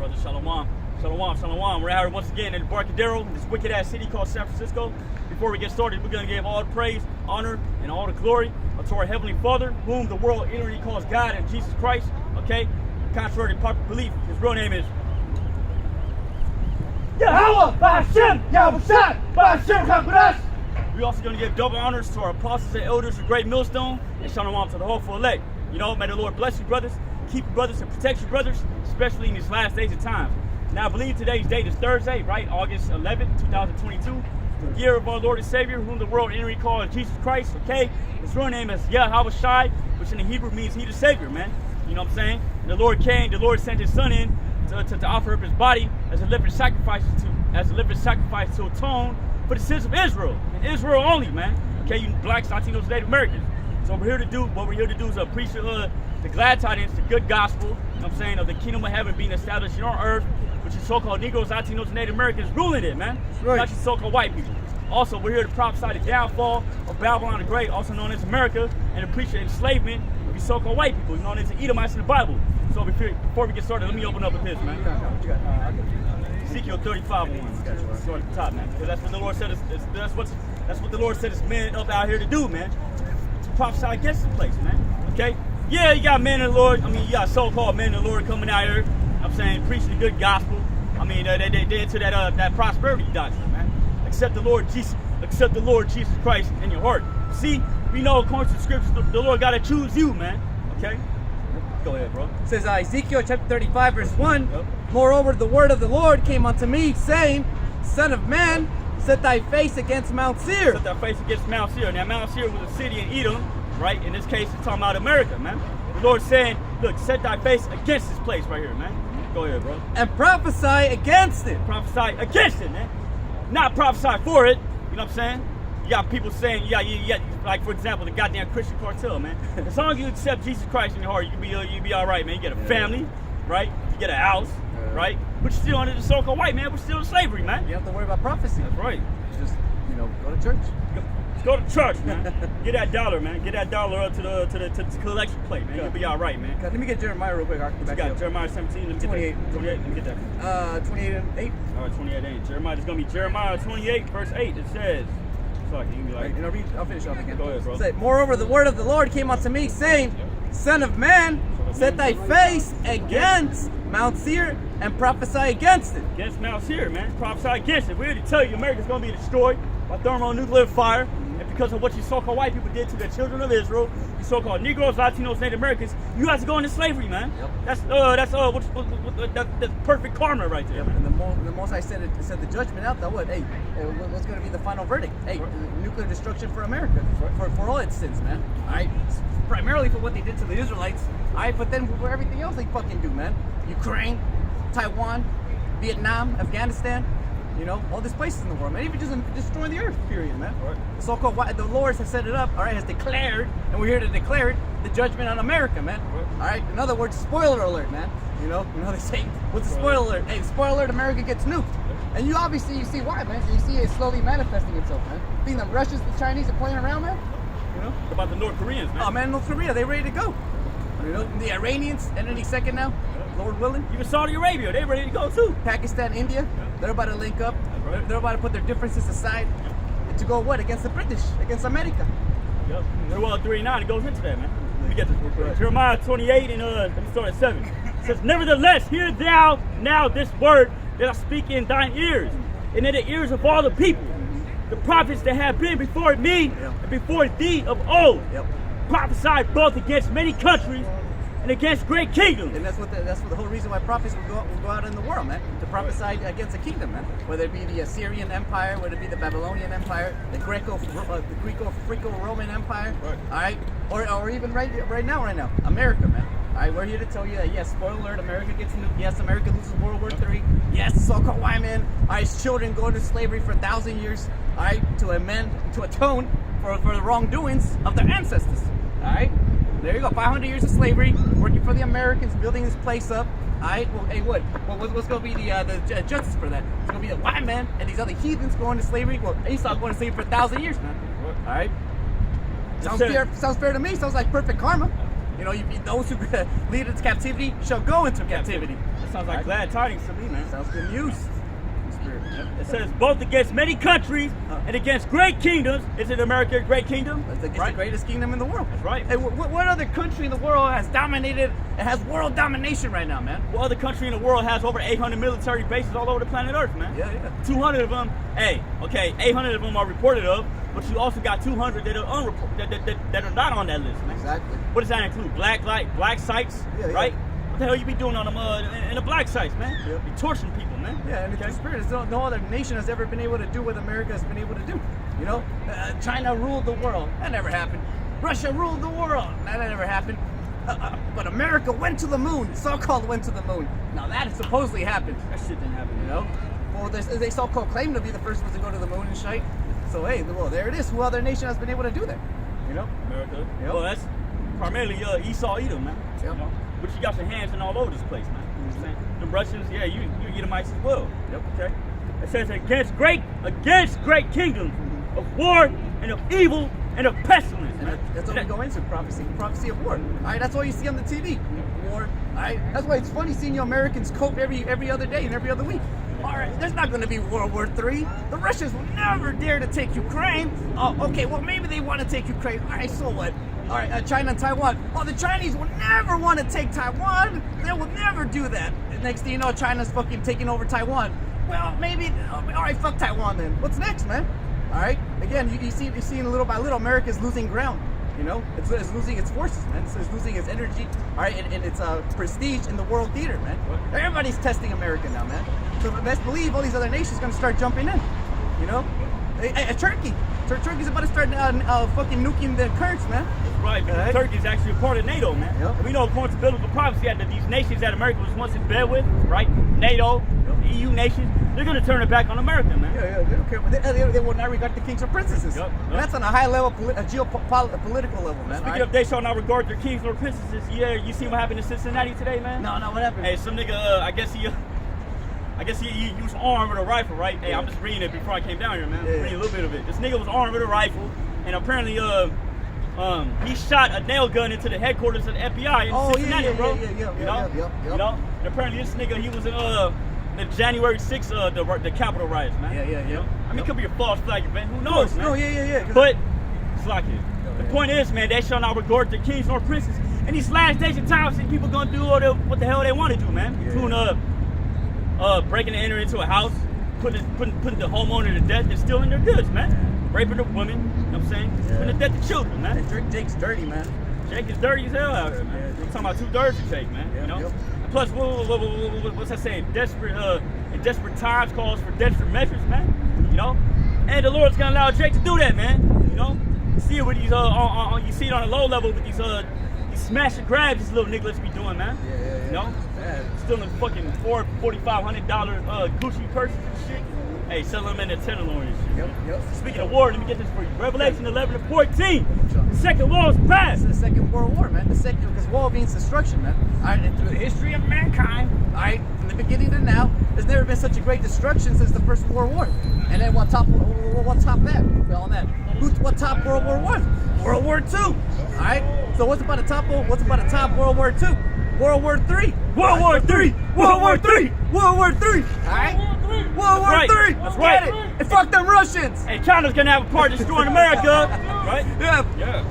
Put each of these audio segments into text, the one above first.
brother. Shalom. Shalom, shalom. We're out here once again in Embarcadero, this wicked-ass city called San Francisco. Before we get started, we're going to give all the praise, honor, and all the glory to our Heavenly Father, whom the world inwardly calls God and Jesus Christ, okay? Contrary to popular belief, his real name is Yahweh, Ba'ashem, Yahweh, Ba'ashem, Hakudas. We're also going to give double honors to our apostles and elders of Great Millstone, and shalom to the hopeful elect. You know, may the Lord bless you, brothers, keep you, brothers, and protect you, brothers, especially in these last days of times. Now, I believe today's date is Thursday, right? August 11th, 2022. The year of our Lord and Savior, whom the world inwardly calls Jesus Christ, okay? His real name is Yahweh Shai, which in the Hebrew means He the Savior, man. You know what I'm saying? And the Lord came, the Lord sent His Son in to offer up His body as a living sacrifice to atone for the sins of Israel, and Israel only, man. Okay, you blacks, Latinos, Native Americans. So what we're here to do is preach the glad tidings, the good gospel, you know what I'm saying, of the kingdom of heaven being established on earth, which is so-called Negroes, Latinos, and Native Americans ruling it, man. Right. Not just so-called white people. Also, we're here to prophesy the downfall of Babylon the Great, also known as America, and to preach the enslavement of these so-called white people, known as the Edomites in the Bible. So before we get started, let me open up with this, man. Ezekiel 35, start at the top, man. Because that's what the Lord said. That's what the Lord said is men up out here to do, man. To prophesy against the place, man. Okay. Yeah, you got men of the Lord. I mean, you got so-called men of the Lord coming out here. I'm saying preaching the good gospel. I mean, they into that prosperity doctrine, man. Accept the Lord Jesus Christ in your heart. See, we know according to the scriptures, the Lord got to choose you, man. Okay. Go ahead, bro. It says Ezekiel chapter 35, verse 1. Yep. Moreover, the word of the Lord came unto me, saying, Son of man, set thy face against Mount Seir. Set thy face against Mount Seir. Now, Mount Seir was a city in Edom, right? In this case, it's talking about America, man. The Lord's saying, look, set thy face against this place right here, man. Go ahead, bro. And prophesy against it. Prophesy against it, man. Not prophesy for it. You know what I'm saying? You got people saying, you got like, for example, the goddamn Christian cartel, man. As long as you accept Jesus Christ in your heart, you be all right, man. You get a family, right? You get a house, right? But you're still under the so-called white man. We're still in slavery, man. You don't have to worry about prophecy. That's right. Just, go to church. Go to church, man. Get that dollar, man. Get that dollar up to the collection plate, man. You'll be all right, man. Let me get Jeremiah real quick. You got Jeremiah 17. 28. 28. Let me get that. 28 and 8. All right, 28 and 8. Jeremiah, it's going to be Jeremiah 28, verse 8. It says, sorry, you can be like, I'll finish off again. Go ahead, bro. It said, Moreover, the word of the Lord came unto me, saying, Son of man, set thy face against Mount Seir and prophesy against it. Against Mount Seir, man. Prophesy against it. We already tell you America's going to be destroyed by thermonuclear fire. And because of what you so-called white people did to the children of Israel, you so-called Negroes, Latinos, Native Americans, you have to go into slavery, man. Yep. That's perfect karma right there. Yep. And the most I said the judgment out that what? Hey, what's going to be the final verdict? Hey, nuclear destruction for America, for all its sins, man. All right, primarily for what they did to the Israelites. All right, but then for everything else they fucking do, man. Ukraine, Taiwan, Vietnam, Afghanistan. All these places in the world, man. Even just destroying the earth, period, man. Right. The so-called the Lord has set it up, all right, has declared, and we're here to declare it, the judgment on America, man. Right. All right. In other words, spoiler alert, man. You know they say, what's the spoiler alert? Hey, spoiler alert, America gets nuked. And you see why, man. You see it slowly manifesting itself, man. I think the Russians, the Chinese are playing around, man. What about the North Koreans, man? Oh, man, North Korea, they ready to go. The Iranians, any second now. Lord willing. Even Saudi Arabia, they ready to go too. Pakistan, India, they're about to link up. Right. They're about to put their differences aside to go what? Against the British, against America. Yep. Well, 3:9, it goes into that, man. Let me get this real quick. Jeremiah 28 and let me start at 7. It says, Nevertheless, hear thou now this word that I speak in thine ears, and in the ears of all the people, the prophets that have been before me and before thee of old, prophesied both against many countries and against great kingdoms. And that's what the whole reason why prophets will go out in the world, man, to prophesy against a kingdom, man. Whether it be the Assyrian Empire, whether it be the Babylonian Empire, the Greco-Roman Empire, right. All right, or even right now, America, man. All right, we're here to tell you that yes, spoiler alert, America gets nuked. Yes, America loses World War III. Yes, so-called white man, his children go into slavery for 1,000 years. All right, to atone for the wrongdoings of their ancestors. All right. There you go, 500 years of slavery, working for the Americans, building this place up. All right, well, hey, what's going to be the justice for that? It's going to be the white man and these other heathens going to slavery. Well, Esau going to slavery for 1,000 years, man. All right, sounds fair to me. Sounds like perfect karma. You know, those who lead into captivity shall go into captivity. That sounds like glad tidings to me, man. Sounds good news. Spirit. It says both against many countries and against great kingdoms. Isn't America a great kingdom? It's the greatest kingdom in the world. That's right. Hey, what other country in the world has dominated? It has world domination right now, man. What other country in the world has over 800 military bases all over the planet Earth, man? Yeah. 200 of them. 800 of them are reported of, but you also got 200 that are unreported, that are not on that list, man. Exactly. What does that include? Black sites, right? What the hell you be doing on them in the black sites, man? Yep. You torturing people, man. Yeah, and it's the spirit. There's no other nation has ever been able to do what America has been able to do. You know, China ruled the world. That never happened. Russia ruled the world. That never happened. But America went to the moon. So-called went to the moon. Now that supposedly happened. That shit didn't happen, You know? Well, they so-called claim to be the first ones to go to the moon and shite. So hey, well, there it is. Who other nation has been able to do that? You know? America. Yep. Well, that's primarily Esau, Edom, man. Yep. You know? But you got your hands in all over this place, man. You know what I'm saying? The Russians, yeah, you Edomites as well. Yep. Okay. It says against great kingdoms of war and of evil and of pestilence. And Man. that's what we go into, prophecy of war. All right, that's all you see on the TV. War. All right, that's why it's funny seeing you Americans cope every other day and every other week. All right, there's not going to be World War III. The Russians will never dare to take Ukraine. Oh, okay, well maybe they want to take Ukraine. All right, so what? All right, China and Taiwan. Oh, the Chinese will never want to take Taiwan. They will never do that. Next thing you know, China's fucking taking over Taiwan. Well, maybe. All right, fuck Taiwan then. What's next, man? All right. Again, you're seeing little by little, America's losing ground. You know, it's losing its forces, man. It's losing its energy. All right, and its prestige in the world theater, man. Everybody's testing America now, man. So best believe all these other nations are gonna start jumping in. You know, Turkey. Turkey's about to start fucking nuking the Kurds, man. That's right, because Turkey's actually a part of NATO, man. Yep. And we know, according to biblical prophecy, that these nations that America was once in bed with, right? NATO, the EU nations, they're going to turn it back on America, man. Yeah, they don't care. They will not regard the kings or princesses. Yep. And that's on a high level, geopolitical level, man. Speaking of they shall not regard their kings nor princesses, yeah, you see what happened in Cincinnati today, man? No, what happened? Hey, some nigga, I guess he was armed with a rifle, right? Hey, I'm just reading it before I came down here, man. Reading a little bit of it. This nigga was armed with a rifle, and apparently, he shot a nail gun into the headquarters of the FBI in Cincinnati, bro. You know? And apparently, this nigga, he was in the January 6th, the Capitol riots, man. Yeah. I mean, it could be a false flag event. Who knows, man? No, yeah. But it's like it. The point is, man, they shall not regard their kings nor princes. In these last days and times, people gonna do what the hell they want to do, man. Between breaking and entering into a house, putting the homeowner to death, and stealing their goods, man. Raping the women, you know what I'm saying? Putting to death the children, man. And Jake's dirty, man. Jake is dirty as hell out here, man. I'm talking about 2 dirty Jake, man. You know? And plus, what's that saying? In desperate times calls for desperate measures, man. You know? And the Lord's gonna allow Jake to do that, man. You know? You see it with these you see it on a low level with these smash and grabs these little niggas be doing, man. Yeah. You know? Stealing fucking $4,500 Gucci purses and shit. Hey, selling them in the Tenderloin and shit. Yep. Speaking of war, let me get this for you. Revelation 11:14. The second war is past. It's the Second World War, man. Because war means destruction, man. All right, and through the history of mankind, all right, from the beginning to now, there's never been such a great destruction since the First World War. And then what top that? Well, on that, what top World War I? World War II. All right. So what's about a top World War II? World War III. World War III. World War III. World War III. All right. World War III. That's Let's right. get it. And fuck them Russians. Hey, China's gonna have a part destroying America, right? Yeah.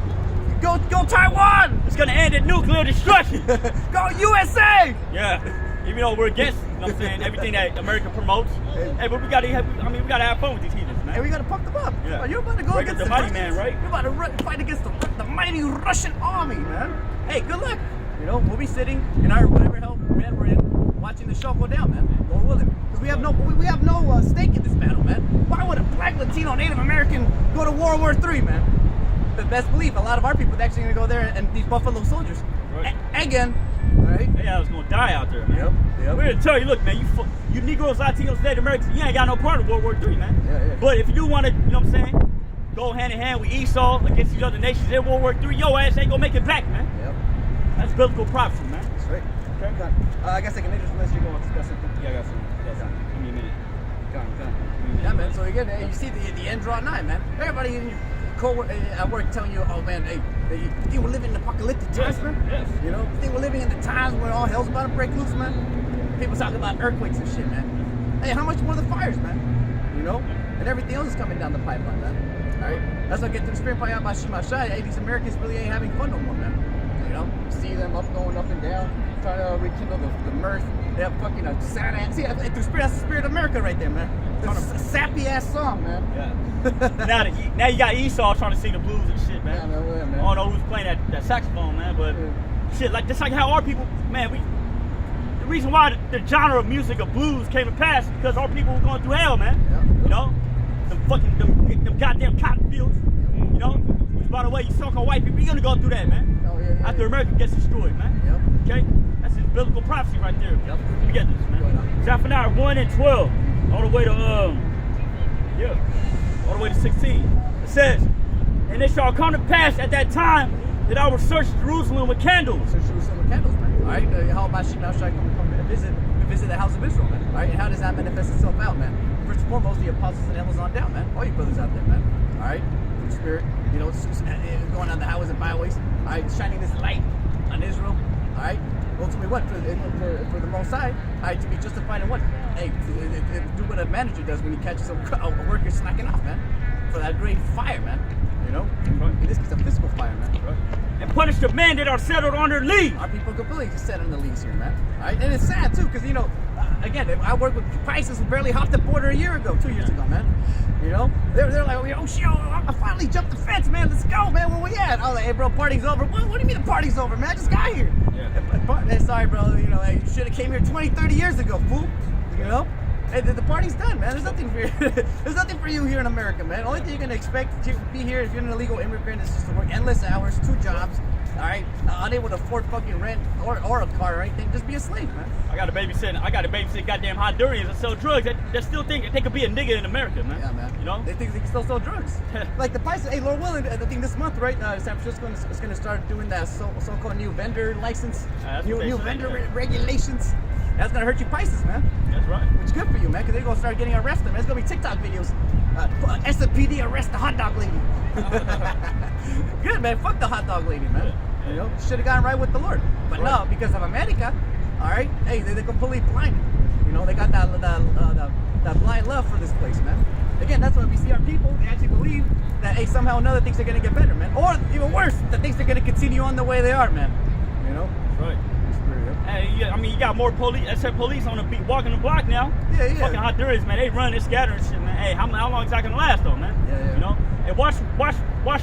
Go Taiwan. It's gonna end in nuclear destruction. Go USA. Yeah. Even though we're against, you know what I'm saying, everything that America promotes. Hey, but we gotta have fun with these heathens, man. And we gotta pump them up. Yeah. You're about to go Break against the mighty man, right? You're about to fight against the mighty Russian army, man. Hey, good luck. You know, we'll be sitting in our whatever hell bed we're in, watching the show go down, man. Lord willing, because we have no stake in this battle, man. Why would a black, Latino, Native American go to World War III, man? The best belief, a lot of our people are actually gonna go there and be Buffalo soldiers. Right. Again, right? Hey, I was gonna die out there, man. Yep. We're gonna tell you, look, man, you Negroes, Latinos, Native Americans, you ain't got no part of World War III, man. Yeah. But if you do want to, you know what I'm saying, go hand in hand with Esau against these other nations in World War III, your ass ain't gonna make it back, man. Yep. That's biblical prophecy, man. That's right. Okay. I guess I can introduce unless you go on to discuss something. Yeah, I got some. Give me a minute. Yeah, man. So again, you see the end draw 9, man. Everybody at work telling you, oh man, hey, you think we're living in apocalyptic times, man? Yes. You know, you think we're living in the times when all hell's about to break loose, man? People talking about earthquakes and shit, man. Hey, how much more the fires, man? You know, and everything else is coming down the pipeline, man. All right, that's what I get to the spirit by Shimashai. Hey, these Americans really ain't having fun no more, man. You know, see them going up and down, trying to rekindle the mirth. They have fucking a sad ass. See, that's the spirit of America right there, man. It's a sappy ass song, man. Yeah. now you got Esau trying to sing the blues and shit, man. Yeah, man. I don't know who's playing that saxophone, man, but shit, like just like how our people, man, the reason why the genre of music of blues came to pass is because our people were going through hell, man. Yeah. You know, them goddamn cotton fields. You know, which by the way, you so-called white people, you're gonna go through that, man. After America gets destroyed, man. Okay, that's his biblical prophecy right there. Let me get this, man. Zephaniah 1 and 12, all the way to all the way to 16. It says, and it shall come to pass at that time that I will search Jerusalem with candles. Search Jerusalem with candles, man. All right, how about Shimon shall come and visit the house of Israel, man? All right, and how does that manifest itself out, man? First and foremost, the apostles and angels on down, man. All you brothers out there, man. All right, the Spirit, you know, going on the highways and byways. All right, shining this light on Israel. All right, ultimately, what for the Most High? All right, to be justified in what? Hey, do what a manager does when he catches a worker slacking off, man. For that great fire, man. You know, in this case, a physical fire, man. Right. And punish the men that are settled on their leave. Our people completely just set on the leaves here, man. All right, and it's sad too, because you know, again, I work with prices who barely hopped the border 2 years ago, man. You know, they're like, oh shit, I finally jumped the fence, man. Let's go, man. Where we at? I was like, hey, bro, party's over. What do you mean the party's over, man? I just got here. Yeah. Hey, sorry, bro. You know, you should have came here 20, 30 years ago, fool. You know. Hey, the party's done, man. There's nothing for you. There's nothing for you here in America, man. The only thing you're gonna expect to be here if you're an illegal immigrant is just to work endless hours, 2 jobs, all right, unable to afford fucking rent or a car or anything. Just be a slave, man. I got to babysit goddamn Hondurans that sell drugs. That still think that they could be a nigga in America, man. Yeah, man. You know, they think they can still sell drugs. Like the price. Hey, Lord willing, I think this month, right? San Francisco is gonna start doing that so-called new vendor license, new vendor regulations. That's gonna hurt your prices, man. That's right. Which is good for you, man, because they're gonna start getting arrested, man. It's gonna be TikTok videos. SPD arrest the hot dog lady. Good, man. Fuck the hot dog lady, man. You know, should have gotten right with the Lord. But no, because of America, all right. Hey, they're completely blind. You know, they got that blind love for this place, man. Again, that's why we see our people. They actually believe that hey, somehow or another things are gonna get better, man. Or even worse, that things are gonna continue on the way they are, man. You know. That's right. Hey, yeah, I mean, you got more police on the beat walking the block now. Yeah. Fucking Hondurans, man. They run, they scatter and shit, man. Hey, how long is that gonna last, though, man? Yeah. You know. And watch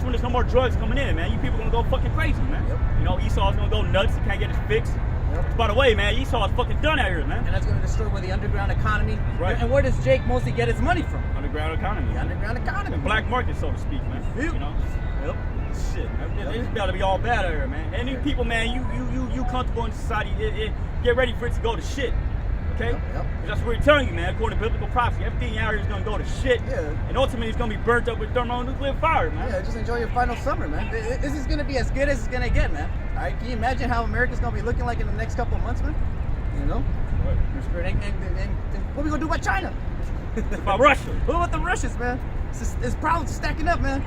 when there's no more drugs coming in, man. You people gonna go fucking crazy, man. Yep. You know, Esau's gonna go nuts. He can't get his fix. Yep. By the way, man, Esau's fucking done out here, man. And that's gonna destroy the underground economy. Right. And where does Jake mostly get his money from? Underground economy. The underground economy. The black market, so to speak, man. Yep. You know. Yep. Shit, it's about to be all bad out here, man. And these people, man, you comfortable in society, get ready for it to go to shit, okay? Yep. That's what we're telling you, man. According to biblical prophecy, everything out here is gonna go to shit. Yeah. And ultimately, it's gonna be burnt up with thermonuclear fire, man. Yeah, just enjoy your final summer, man. This is gonna be as good as it's gonna get, man. All right, can you imagine how America's gonna be looking like in the next couple of months, man? You know? Right. And what we gonna do about China? About Russia. What about the Russians, man? It's problems stacking up, man.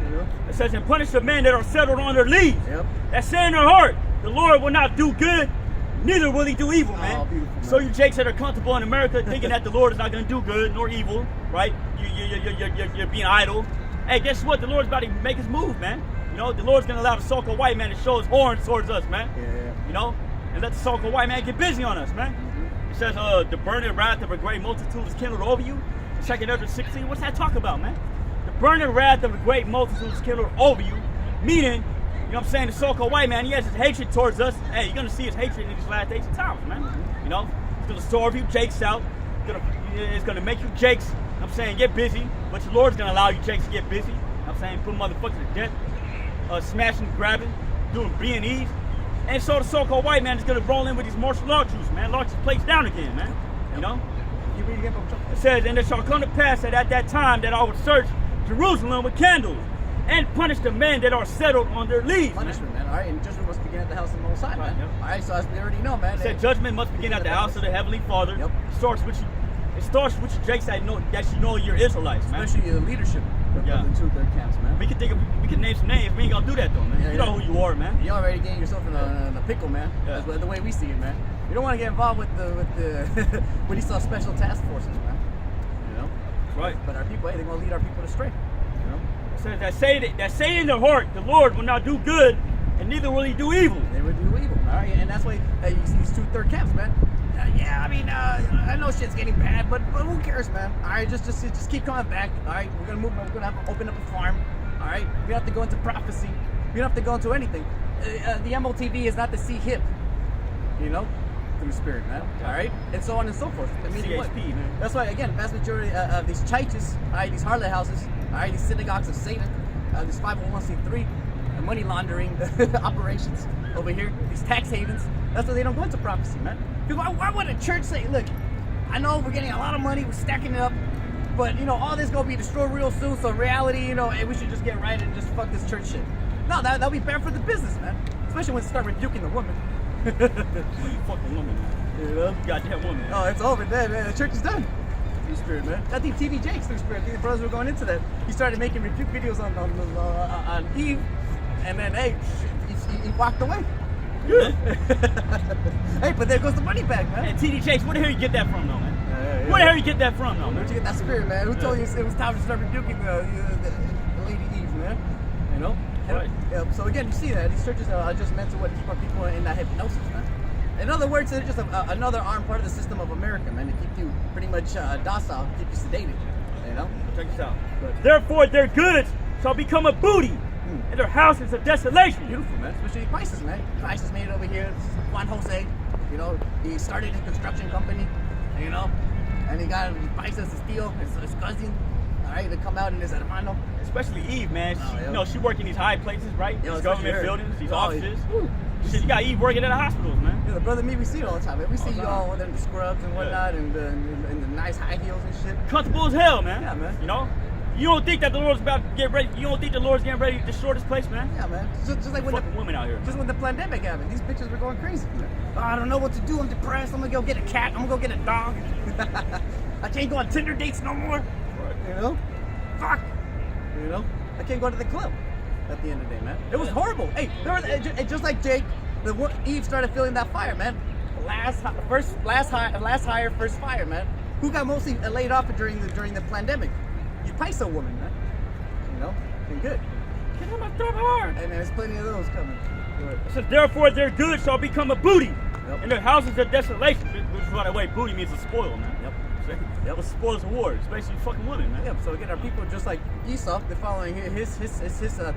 You know? It says, and punish the men that are settled on their leaves. Yep. That say in their heart, the Lord will not do good, neither will he do evil, man. Oh, beautiful, man. So you jakes that are comfortable in America thinking that the Lord is not going to do good nor evil, right? You're being idle. Hey, guess what? The Lord's about to make his move, man. You know, the Lord's going to allow the so-called white man to show his horns towards us, man. Yeah. You know, and let the so-called white man get busy on us, man. It says, the burning wrath of a great multitude is kindled over you. Check it out, 16. What's that talk about, man? The burning wrath of a great multitude is kindled over you, meaning, you know what I'm saying, the so-called white man, he has his hatred towards us. Hey, you're going to see his hatred in these last days and times, man. You know, it's going to starve you jakes out. It's going to make you jakes, you know what I'm saying, get busy. But your Lord's going to allow you jakes to get busy. You know what I'm saying, put motherfuckers to death, smashing, grabbing, doing B&Es. And so the so-called white man is going to roll in with these martial law troops, man. Lock his plates down again, man. You know? You read again, it says, and it shall come to pass that at that time that I will search Jerusalem with candles and punish the men that are settled on their leaves. Punishment, man. All right, and judgment must begin at the house of the Most High, man. Yep. All right, so as we already know, man. It said judgment must begin at the house of the Heavenly Father. Yep. It starts with you, Jakes, that you know you're Israelites, man. Especially your leadership. of the two third camps, man. We can name some names. We ain't gonna do that though, man. Yeah, you know who you are, man. You already getting yourself in a pickle, man. Yeah. That's the way we see it, man. You don't want to get involved with the with these special task forces, man. You know. Right. But our people, hey, they're gonna lead our people astray. You know. It says that say in their heart, the Lord will not do good, and neither will He do evil. They would do evil, all right? And that's why you see these two third camps, man. Yeah, I mean, I know shit's getting bad, but who cares, man? All right, just keep coming back. All right, we're gonna move. We're gonna have to open up a farm. All right, we don't have to go into prophecy. We don't have to go into anything. The MOTV is not to see hip, you know, through spirit, man. All right, and so on and so forth. I mean, CHP, man. That's why, again, vast majority of these churches, all right, these harlot houses, all right, these synagogues of Satan, these 501c3, money laundering operations over here, these tax havens. That's why they don't go into prophecy, man. Because why would a church say, look, I know we're getting a lot of money, we're stacking it up, but, you know, all this gonna be destroyed real soon, so in reality, you know, hey, we should just get right and just fuck this church shit. No, that'll be bad for the business, man. Especially when they start rebuking the woman. Fucking woman, man. You know? Goddamn woman. Oh, it's over then, man. The church is done. Through spirit, man. I think TV Jake's through spirit. I think the brothers were going into that. He started making rebuke videos on Eve, and then, hey, he walked away. Good. Hey, but there goes the money back, man. Hey, TD Jakes, where the hell you get that from, though, man? Yeah. Where the hell you get that from, though, man? Where'd you get that spirit, man? Who told you it was time to start rebuking the Lady Eve, man? You know? Right. Yeah, so again, you see that these churches are just meant to keep our people in that hypnosis, man. In other words, they're just another armed part of the system of America, man, to keep you pretty much docile, keep you sedated, you know? Check this out. Good. Therefore, their goods shall become a booty, and their houses a desolation. Beautiful, man. Especially Prices, man. Prices made it over here. Juan Jose, you know, he started his construction company, you know, and he got Prices to steal his cousin. All right, to come out in his hermano. Especially Eve, man. Oh, yeah. You know, she work in these high places, right? Yo, These government especially her. buildings, these Oh, offices. whew. Shit, you got Eve working at the hospitals, man. Yeah, the brother me, we see it all the time, man. We see All the you time. all with the scrubs and whatnot, and the nice high heels and shit. Comfortable as hell, man. Yeah, man. You know? You don't think that the Lord's about to get ready? You don't think the Lord's getting ready to destroy this place, man? Yeah, man. Just like when Fucking women out here. just when the pandemic happened, these bitches were going crazy. Man. Oh, I don't know what to do. I'm depressed. I'm gonna go get a cat. I'm gonna go get a dog. I can't go on Tinder dates no more. Right. You know? Fuck. You know? I can't go to the club at the end of the day, man. It was horrible. Hey, there was just like Jake, Eve started feeling that fire, man. Last hire, first fire, man. Who got mostly laid off during the pandemic? You Paiso woman, man. You know? Been good. Get him a thumb hard. Hey, man, there's plenty of those coming. Good. It says, therefore, their goods shall become a booty, Yep. and their houses a desolation. Which, by the way, booty means a spoil, man. Yep. That was spoils of war. It's basically fucking women, man. Yeah, so again, our people just like Esau, they're following his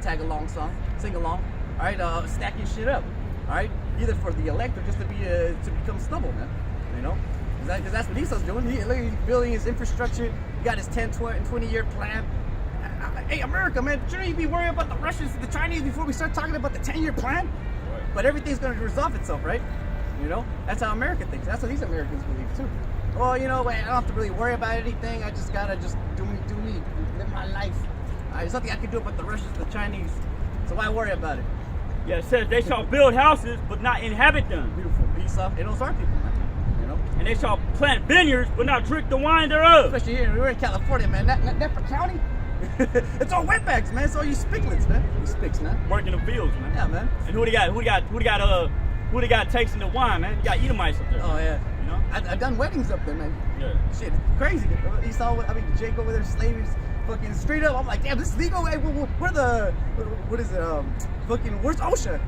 tag along song, sing along. All right, stacking shit up. All right, either for the elect or just to become stubble, man. You know, because that's what Esau's doing. He's building his infrastructure. He got his 10, 20-year plan. Hey, America, man, shouldn't you be worrying about the Russians and the Chinese before we start talking about the 10-year plan? Right. But everything's going to resolve itself, right? You know, that's how America thinks. That's what these Americans believe too. Well, you know, wait, I don't have to really worry about anything. I just gotta do me, live my life. There's nothing I can do about the Russians, the Chinese. So why worry about it? Yeah, it says they shall build houses, but not inhabit them. Beautiful. Esau, and those are people, man. You know, And they shall plant vineyards, but not drink the wine thereof. especially here, we're in California, man. Napa County, it's all wetbacks, man. It's all you spiglets, man. You spics, man. Working the fields, man. Yeah, man. And who they got tasting the wine, man? You got Edomites up there. Oh yeah. You know? I done weddings up there, man. Yeah. Shit, crazy. Esau, Jake over there, slaves, fucking straight up. I'm like, damn, this is legal. Hey, what is it? Fucking, where's OSHA?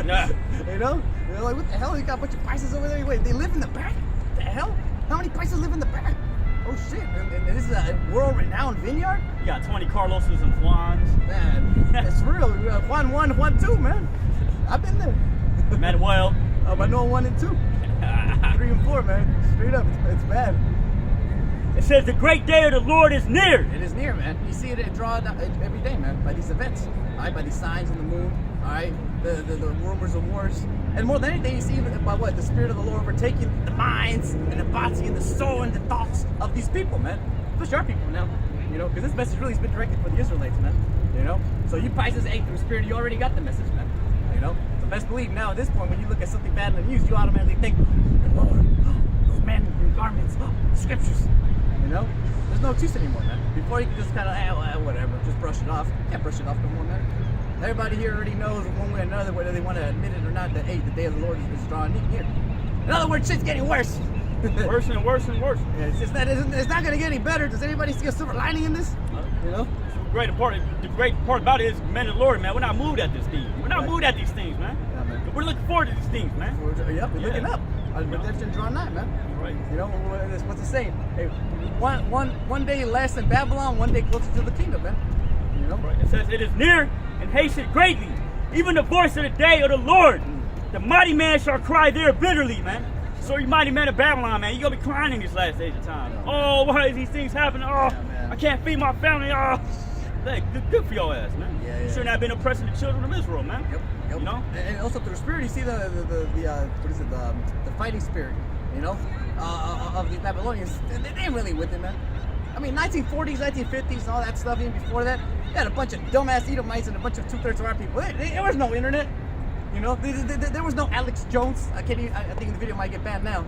Yeah. You know? They're like, what the hell? You got a bunch of prices over there? Wait, they live in the back? What the hell? How many prices live in the back? Oh shit! And this is a world-renowned vineyard. You got 20 Carloses and Juans. Man, it's real. Juan 1, Juan 2, man. I've been there. Manuel. I know 1 and 2. 3 and 4, man. Straight up, it's bad. It says the great day of the Lord is near. It is near, man. You see it drawn every day, man, by these events. All right, by these signs in the moon. All right, the rumors of wars, and more than anything, you see by what the Spirit of the Lord overtaking the minds and the body and the soul and the thoughts of these people, man. Especially our people now, you know, because this message really has been directed for the Israelites, man. You know, so you Pisces 8 through Spirit, you already got the message, man. You know, so best believe now at this point, when you look at something bad in the news, you automatically think, the Lord, those men in garments, the scriptures. You know, There's no excuse anymore, man. Before you could just kind of, whatever, just brush it off. You can't brush it off no more, man. Everybody here already knows one way or another, whether they want to admit it or not, that hey, the day of the Lord is drawing near. In other words, shit's getting worse. Worse and worse and worse. Yeah, it's not gonna get any better. Does anybody see a silver lining in this? You know? The great part about it is, men of the Lord, man, we're not moved at this thing. We're not moved at these things, man. Yeah, man. We're looking forward to these things, man. We're looking up. Redemption drawing nigh, man. Right. You know, what's the saying? Hey, one day less in Babylon, one day closer to the kingdom, man. You know? Right. It says, it is near and hasted greatly, even the voice of the day of the Lord. The mighty man shall cry there bitterly, man. So you mighty man of Babylon, man, you're going to be crying in these last days of time. Oh, why is these things happening? Oh, man. I can't feed my family. Oh, hey, good for your ass, man. Yeah. You shouldn't have been oppressing the children of Israel, man. Yep. You know? And also through the spirit, you see the what is it, the fighting spirit, you know, of the Babylonians. They ain't really with it, man. I mean, 1940s, 1950s, and all that stuff, even before that, they had a bunch of dumbass Edomites and a bunch of 2/3 of our people. There was no internet. You know, there was no Alex Jones. I think the video might get banned now.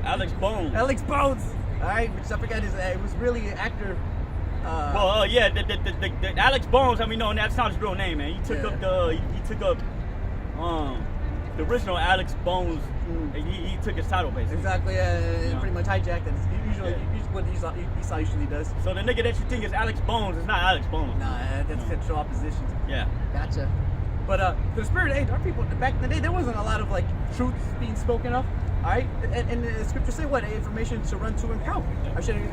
Alex Bones. Alex Bones. All right, which I forgot it was really an actor. Yeah, the Alex Bones. I mean, no, that's not his real name, man. He took up the original Alex Bones. He took his title basically. Exactly. Pretty much hijacked it. Usually what Esau usually does. So the nigga that you think is Alex Bones is not Alex Bones. Nah, that's sexual opposition. Yeah. Gotcha. But the spirit age, our people back in the day, there wasn't a lot of like truth being spoken of. All right, and the scripture say what? Information shall run to and fro.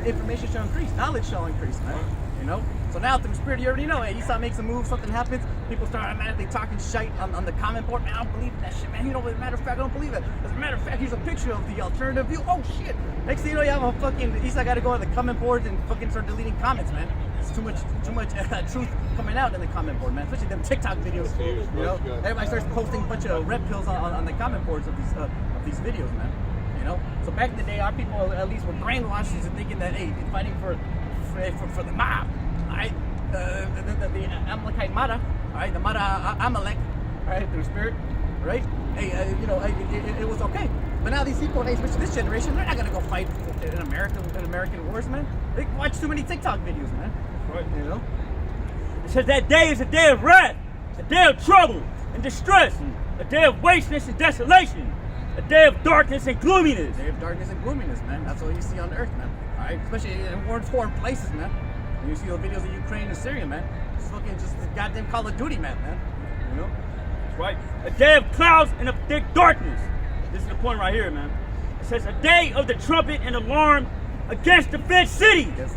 Information shall increase, knowledge shall increase, man. You know. So now through the spirit, you already know. Hey, Esau makes a move, something happens, people start automatically talking shite on the comment board. Man, I don't believe that shit, man. You know, as a matter of fact, I don't believe it. As a matter of fact, here's a picture of the alternative view. Oh shit! Next thing you know, you have a fucking Esau got to go on the comment boards and fucking start deleting comments, man. It's too much truth coming out in the comment board, man. Especially them TikTok videos. You know, everybody starts posting a bunch of red pills on the comment boards of these videos, man. You know, so back in the day, our people at least were brainwashed into thinking that hey, fighting for the mob, all right, the Amalekite Mara, all right, the Mara Amalek, all right, through spirit, right? Hey, you know, it was okay. But now these people, especially this generation, they're not gonna go fight in American wars, man. They watch too many TikTok videos, man. Right. You know. It says that day is a day of wrath, a day of trouble and distress, a day of wasteness and desolation, a day of darkness and gloominess. A day of darkness and gloominess, man. That's what you see on earth, man. All right, especially in foreign places, man. And you see the videos of Ukraine and Syria, man. It's fucking just the goddamn Call of Duty map, man. You know. That's right. A day of clouds and of thick darkness. This is the point right here, man. It says a day of the trumpet and alarm against the fenced cities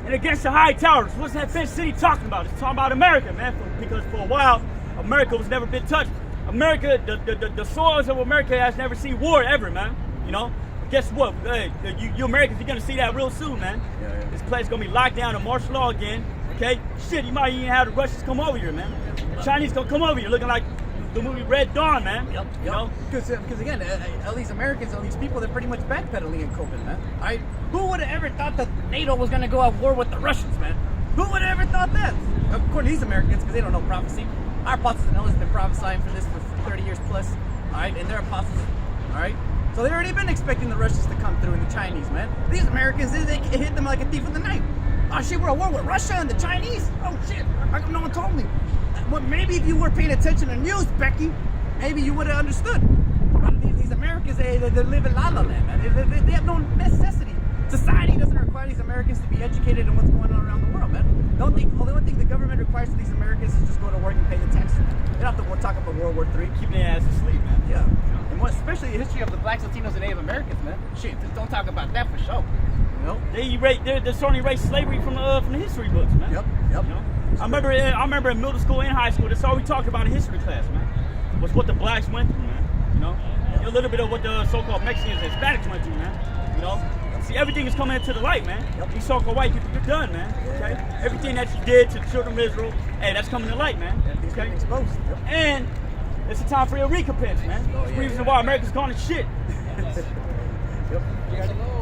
and against the high towers. What's that fenced city talking about? It's talking about America, man. Because for a while, America was never been touched. America, the soils of America has never seen war ever, man. You know. But guess what? Hey, you Americans, you're gonna see that real soon, man. Yeah. This place gonna be locked down and martial law again. Okay. Shit, you might even have the Russians come over here, man. The Chinese gonna come over here, looking like the movie Red Dawn, man. Yep. You know? Because again, all these Americans, all these people, they're pretty much backpedaling in COVID, man. Right? Who would have ever thought that NATO was going to go at war with the Russians, man? Who would have ever thought that? According to these Americans, because they don't know prophecy. Our apostles and elders have been prophesying for this for 30 years plus, all right? And they're apostles, all right? So they've already been expecting the Russians to come through and the Chinese, man. These Americans, they hit them like a thief in the night. Oh shit, we're at war with Russia and the Chinese? Oh shit, how come no one told me? Well, maybe if you were paying attention to news, Becky, maybe you would have understood. But these Americans, they live in la la land, man. They have no necessity. Society doesn't require these Americans to be educated in what's going on around the world, man. The only thing the government requires for these Americans is just go to work and pay the taxes. They don't have to talk about World War III. Keeping their ass asleep, man. Yeah. And especially the history of the blacks, Latinos, and Native Americans, man. Shit, don't talk about that for sure. You know? They're starting to erase slavery from the history books, man. Yep. You know? I remember in middle school and high school, that's all we talked about in history class, man. Was what the blacks went through, man. You know? A little bit of what the so-called Mexicans and Hispanics went through, man. You know? See, everything is coming into the light, man. These so-called white people, you're done, man. Okay? Everything that you did to the children of Israel, hey, that's coming to light, man. Things getting exposed. Yep. And it's a time for your recompense, man. It's the reason why America's gone to shit.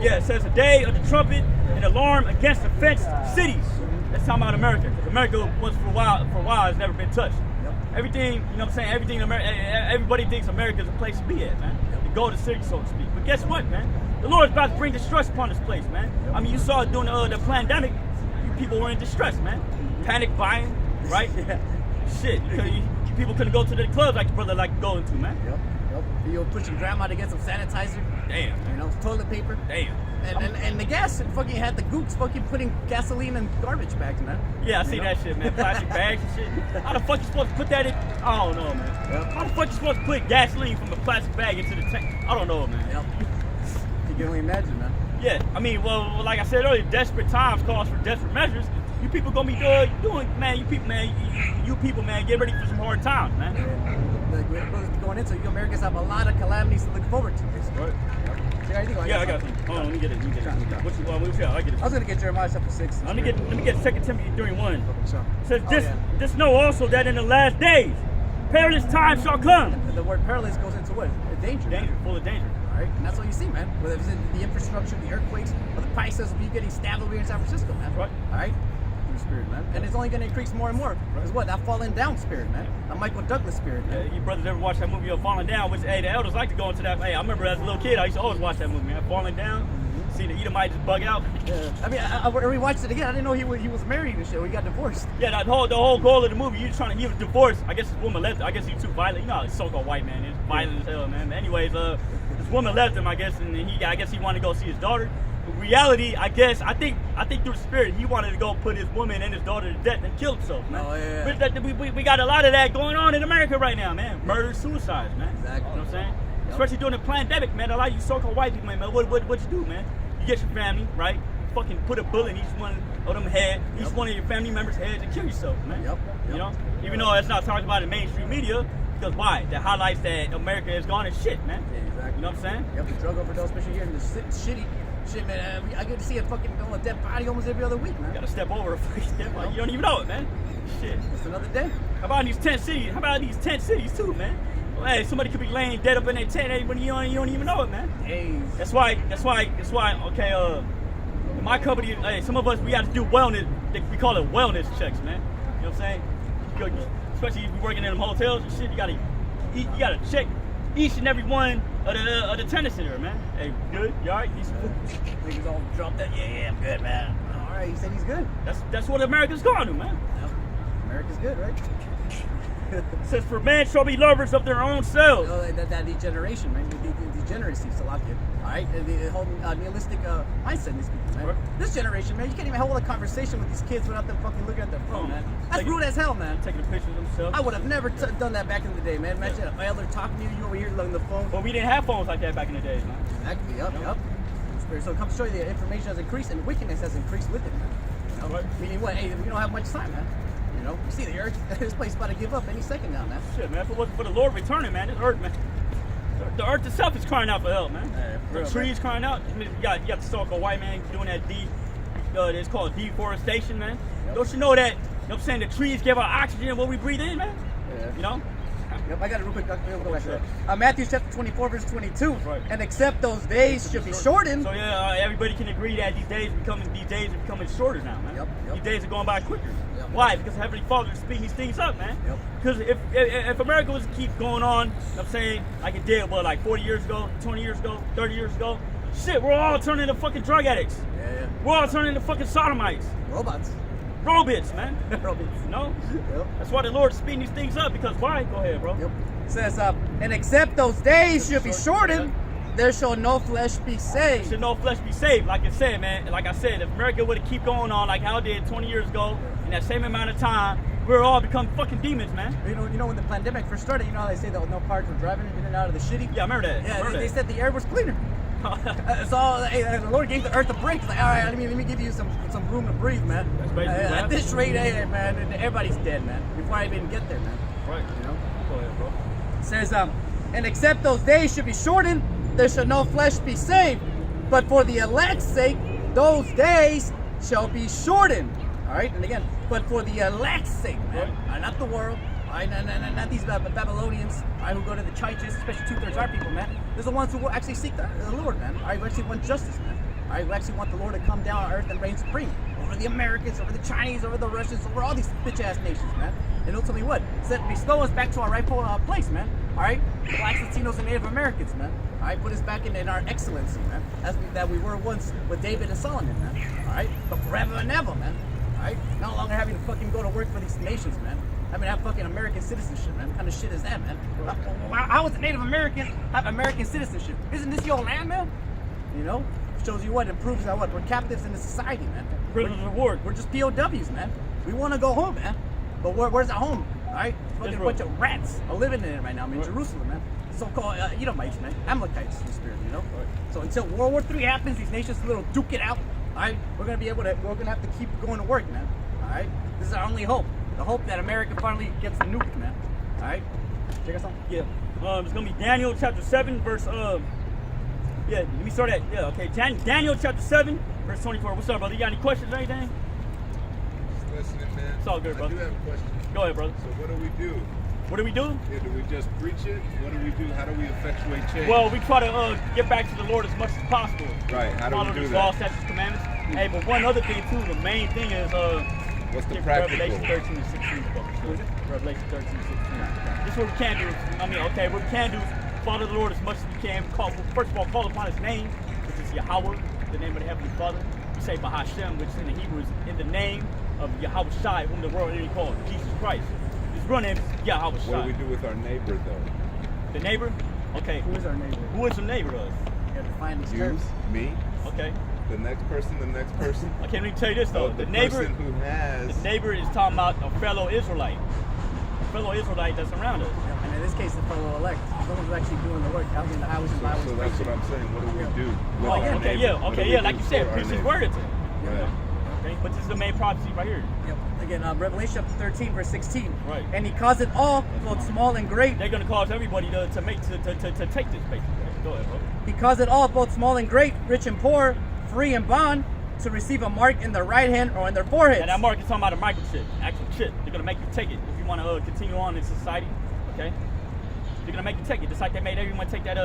Yeah, it says a day of the trumpet and alarm against the fenced cities. That's talking about America. Because America was for a while has never been touched. Everything, you know what I'm saying? Everybody thinks America's a place to be at, man. golden city, so to speak. But guess what, man? The Lord is about to bring distress upon this place, man. I mean, you saw it during the pandemic. You people were in distress, man. Panic buying, right? Yeah. Shit, people couldn't go to the clubs like the brother like going to, man. Yep. You were pushing grandma to get some sanitizer. Damn. You know, toilet paper. Damn. And the gas fucking had the gooks fucking putting gasoline in garbage bags, man. Yeah, I see that shit, man. Plastic bags and shit. How the fuck you supposed to put that in? I don't know, man. Yep. How the fuck you supposed to put gasoline from a plastic bag into the tank? I don't know, man. Yep. You can only imagine, man. Yeah, I mean, well, like I said earlier, desperate times calls for desperate measures. You people gonna be doing, man. You people, man, get ready for some hard times, man. Like we're going into, you Americans have a lot of calamities to look forward to. Right. Yep. See, I think Yeah, I got some. Hold on, let me get it. What you want? I get it. I was gonna get Jeremiah chapter 6. Let me get 2 Timothy 3:1. So, It says yeah. this know also that in the last days perilous times shall come. The word perilous goes into what? Danger. Danger, full of danger. All right, and that's what you see, man. Whether it's in the infrastructure, the earthquakes, or the prices of you getting stabbed over here in San Francisco, man. Right. All right. Through spirit, man. And it's only going to increase more and more. Because what? That falling down spirit, man. That Michael Douglas spirit, man. You brothers ever watch that movie of Falling Down? Which, hey, the elders like to go into that. Hey, I remember as a little kid, I used to always watch that movie, man. Falling Down. See the Edomite just bug out. Yeah. I mean, I rewatched it again. I didn't know he was married and shit. Or he got divorced. Yeah, the whole goal of the movie, he was divorced. I guess his woman left him. I guess he was too violent. You know how this so-called white man is violent as hell, man. But anyways, his woman left him, I guess, and I guess he wanted to go see his daughter. In reality, I think through the spirit, he wanted to go put his woman and his daughter to death and kill himself, man. Oh, yeah. We got a lot of that going on in America right now, man. Murder, suicides, man. Exactly. You know what I'm saying? Yep. Especially during the pandemic, man. A lot of you so-called white people, man. What you do, man? You get your family, right? You fucking put a bullet in each one of them head, each one of your family members' heads, and kill yourself, man. Yep. You know, even though it's not talked about in mainstream media, because why? That highlights that America has gone to shit, man. Yeah, exactly. You know what I'm saying? Yep, the drug overdose, especially here in the shitty shit, man. I get to see a fucking dead body almost every other week, man. You gotta step over a fucking dead body. You don't even know it, man. Shit. It's another day. How about these tent cities too, man? Well, hey, somebody could be laying dead up in their tent, but you don't even know it, man. Hey. That's why. Okay, in my company, hey, some of us we have to do wellness. We call it wellness checks, man. You know what I'm saying? Especially if you're working in them hotels and shit, you gotta check each and every one of the tenants in there, man. Hey, good? You alright? Need some food? Niggas all dropped that. Yeah, I'm good, man. All right, he said he's good. That's what America's going to, man. Yep. America's good, right? It says, for men shall be lovers of their own selves. That degeneration, man. The degeneracy, Salakia. All right, the whole nihilistic mindset in these people, man. Right. This generation, man, you can't even hold a conversation with these kids without them fucking looking at their phone, man. That's rude as hell, man. Taking a picture of themselves. I would have never done that back in the day, man. Imagine an elder talking to you, you over here on the phone. Well, we didn't have phones like that back in the days, man. Exactly, yep. So it comes to show you the information has increased and wickedness has increased with it, man. You know? Right. Meaning what? Hey, we don't have much time, man. You know, you see the earth, this place is about to give up any second now, man. Shit, man. If it wasn't for the Lord returning, man, this earth, man. The earth itself is crying out for help, man. Yeah, for the real, trees crying out. I mean, you got the so-called white man doing that it's called deforestation, man. Yep. Don't you know that? You know what I'm saying? The trees give out oxygen what we breathe in, man. Yeah. You know? Yep, I got it real quick. We'll go back to that. Matthew chapter 24, verse 22. Right. And except those days should be shortened. So yeah, everybody can agree that these days are becoming shorter now, man. Yep. These days are going by quicker. Yep. Why? Because Heavenly Father is speeding these things up, man. Yep. Because if America was to keep going on, you know what I'm saying, like it did, what, like 40 years ago, 20 years ago, 30 years ago, shit, we're all turning into fucking drug addicts. Yeah. We're all turning into fucking sodomites. Robots. Robots, man. Robots. You know? Yep. That's why the Lord's speeding these things up, because why? Go ahead, bro. Yep. It says, and except those days should be shortened, there shall no flesh be saved. Should no flesh be saved, like I said, man. Like I said, if America would have keep going on like how it did 20 years ago, in that same amount of time, we're all become fucking demons, man. You know when the pandemic first started, you know how they say that no cars were driving in and out of the shitty? Yeah, I remember that. Yeah, remember they that. said the air was cleaner. So the Lord gave the earth a break. It's like, all right, let me give you some room to breathe, man. That's basically what at this rate, hey, man, everybody's dead, man. Before I even get there, man. Right. You know. Go ahead, bro. It says, and except those days should be shortened, there shall no flesh be saved. But for the elect's sake, those days shall be shortened. All right, and again, but for the elect's sake, man, not the world. Not these Babylonians, who go to the churches, especially 2/3 our people, man. There's the ones who actually seek the Lord, man. Who actually want justice, man. Who actually want the Lord to come down on earth and reign supreme over the Americans, over the Chinese, over the Russians, over all these bitch-ass nations, man. And they'll tell me what? Said bestow us back to our rightful place, man. All right, Blacks, Latinos, and Native Americans, man. All right, put us back in our excellency, man. That we were once with David and Solomon, man. All right, but forever and ever, man. All right, no longer having to fucking go to work for these nations, man. Having to have fucking American citizenship, man. What kind of shit is that, man? How is a Native American have American citizenship? Isn't this your land, man? You know, shows you what, it proves that what, we're captives in the society, man. We're just POWs, man. We want to go home, man. But where's our home? All right, fucking a bunch of rats are living in it right now, man. In Jerusalem, man. So-called Edomites, man. Amalekites, in the spirit, you know. So until World War III happens, these nations will duke it out. All right, we're gonna have to keep going to work, man. All right, this is our only hope. The hope that America finally gets nuked, man. All right, check us out. Yeah, it's gonna be Daniel chapter 7, verse yeah. Let me start at okay. Daniel chapter 7, verse 24. What's up, brother? You got any questions or anything? Just listening, man. It's all good, brother. I do have a question. Go ahead, brother. So what do we do? What do we do? Yeah, do we just preach it? What do we do? How do we effectuate change? Well, we try to get back to the Lord as much as possible. Right. How do Follow we do His that? laws, statutes, commandments. Hey, but one other thing too. The main thing is What's the practical? Revelation 13 and 16. What is it? Revelation 13 and 16. This is what we can do. I mean, okay, what we can do is follow the Lord as much as we can. First of all, call upon His name, which is Yahweh, the name of the Heavenly Father. We say Bahashem, which in the Hebrew is in the name of Yahweh Shai, whom the world really calls Jesus Christ. His real name is Yahweh Shai. What do we do with our neighbor, though? The neighbor? Okay. Who is our neighbor? Who is the neighbor to us? You gotta define these You, terms. me, Okay. the next person, the next person. Okay, let me tell you this though. Oh, the neighbor, person who has. the neighbor is talking about a fellow Israelite. A fellow Israelite that's around us. And in this case, the fellow elect, someone who's actually doing the work, out in the highways and byways. So that's what I'm saying. What do we do? with Oh, our okay, neighbor? yeah, What do okay, we yeah. do Like you said, for our preach His neighbor? word to. Right. Okay, but this is the main prophecy right here. Yep. Again, Revelation chapter 13, verse 16. Right. And He caused it all, both small and great. They're gonna cause everybody to take this basically. Go ahead, bro. He caused it all, both small and great, rich and poor, free and bond, to receive a mark in their right hand or in their foreheads. And that mark is talking about a microchip, actual chip. They're gonna make you take it if you want to continue on in society. Okay. They're gonna make you take it, just like they made everyone take that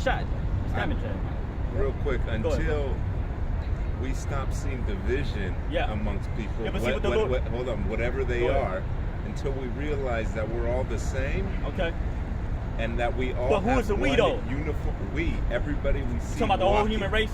shot. Stamina jab. Real quick, ahead, until we stop seeing division amongst people, Yeah, but see what the Lord- hold on, whatever they Go ahead. are, until we realize that we're all the same Okay. and that we all But who have is the we, one though? uniform. We, everybody we see. Talking about the whole walking- human race.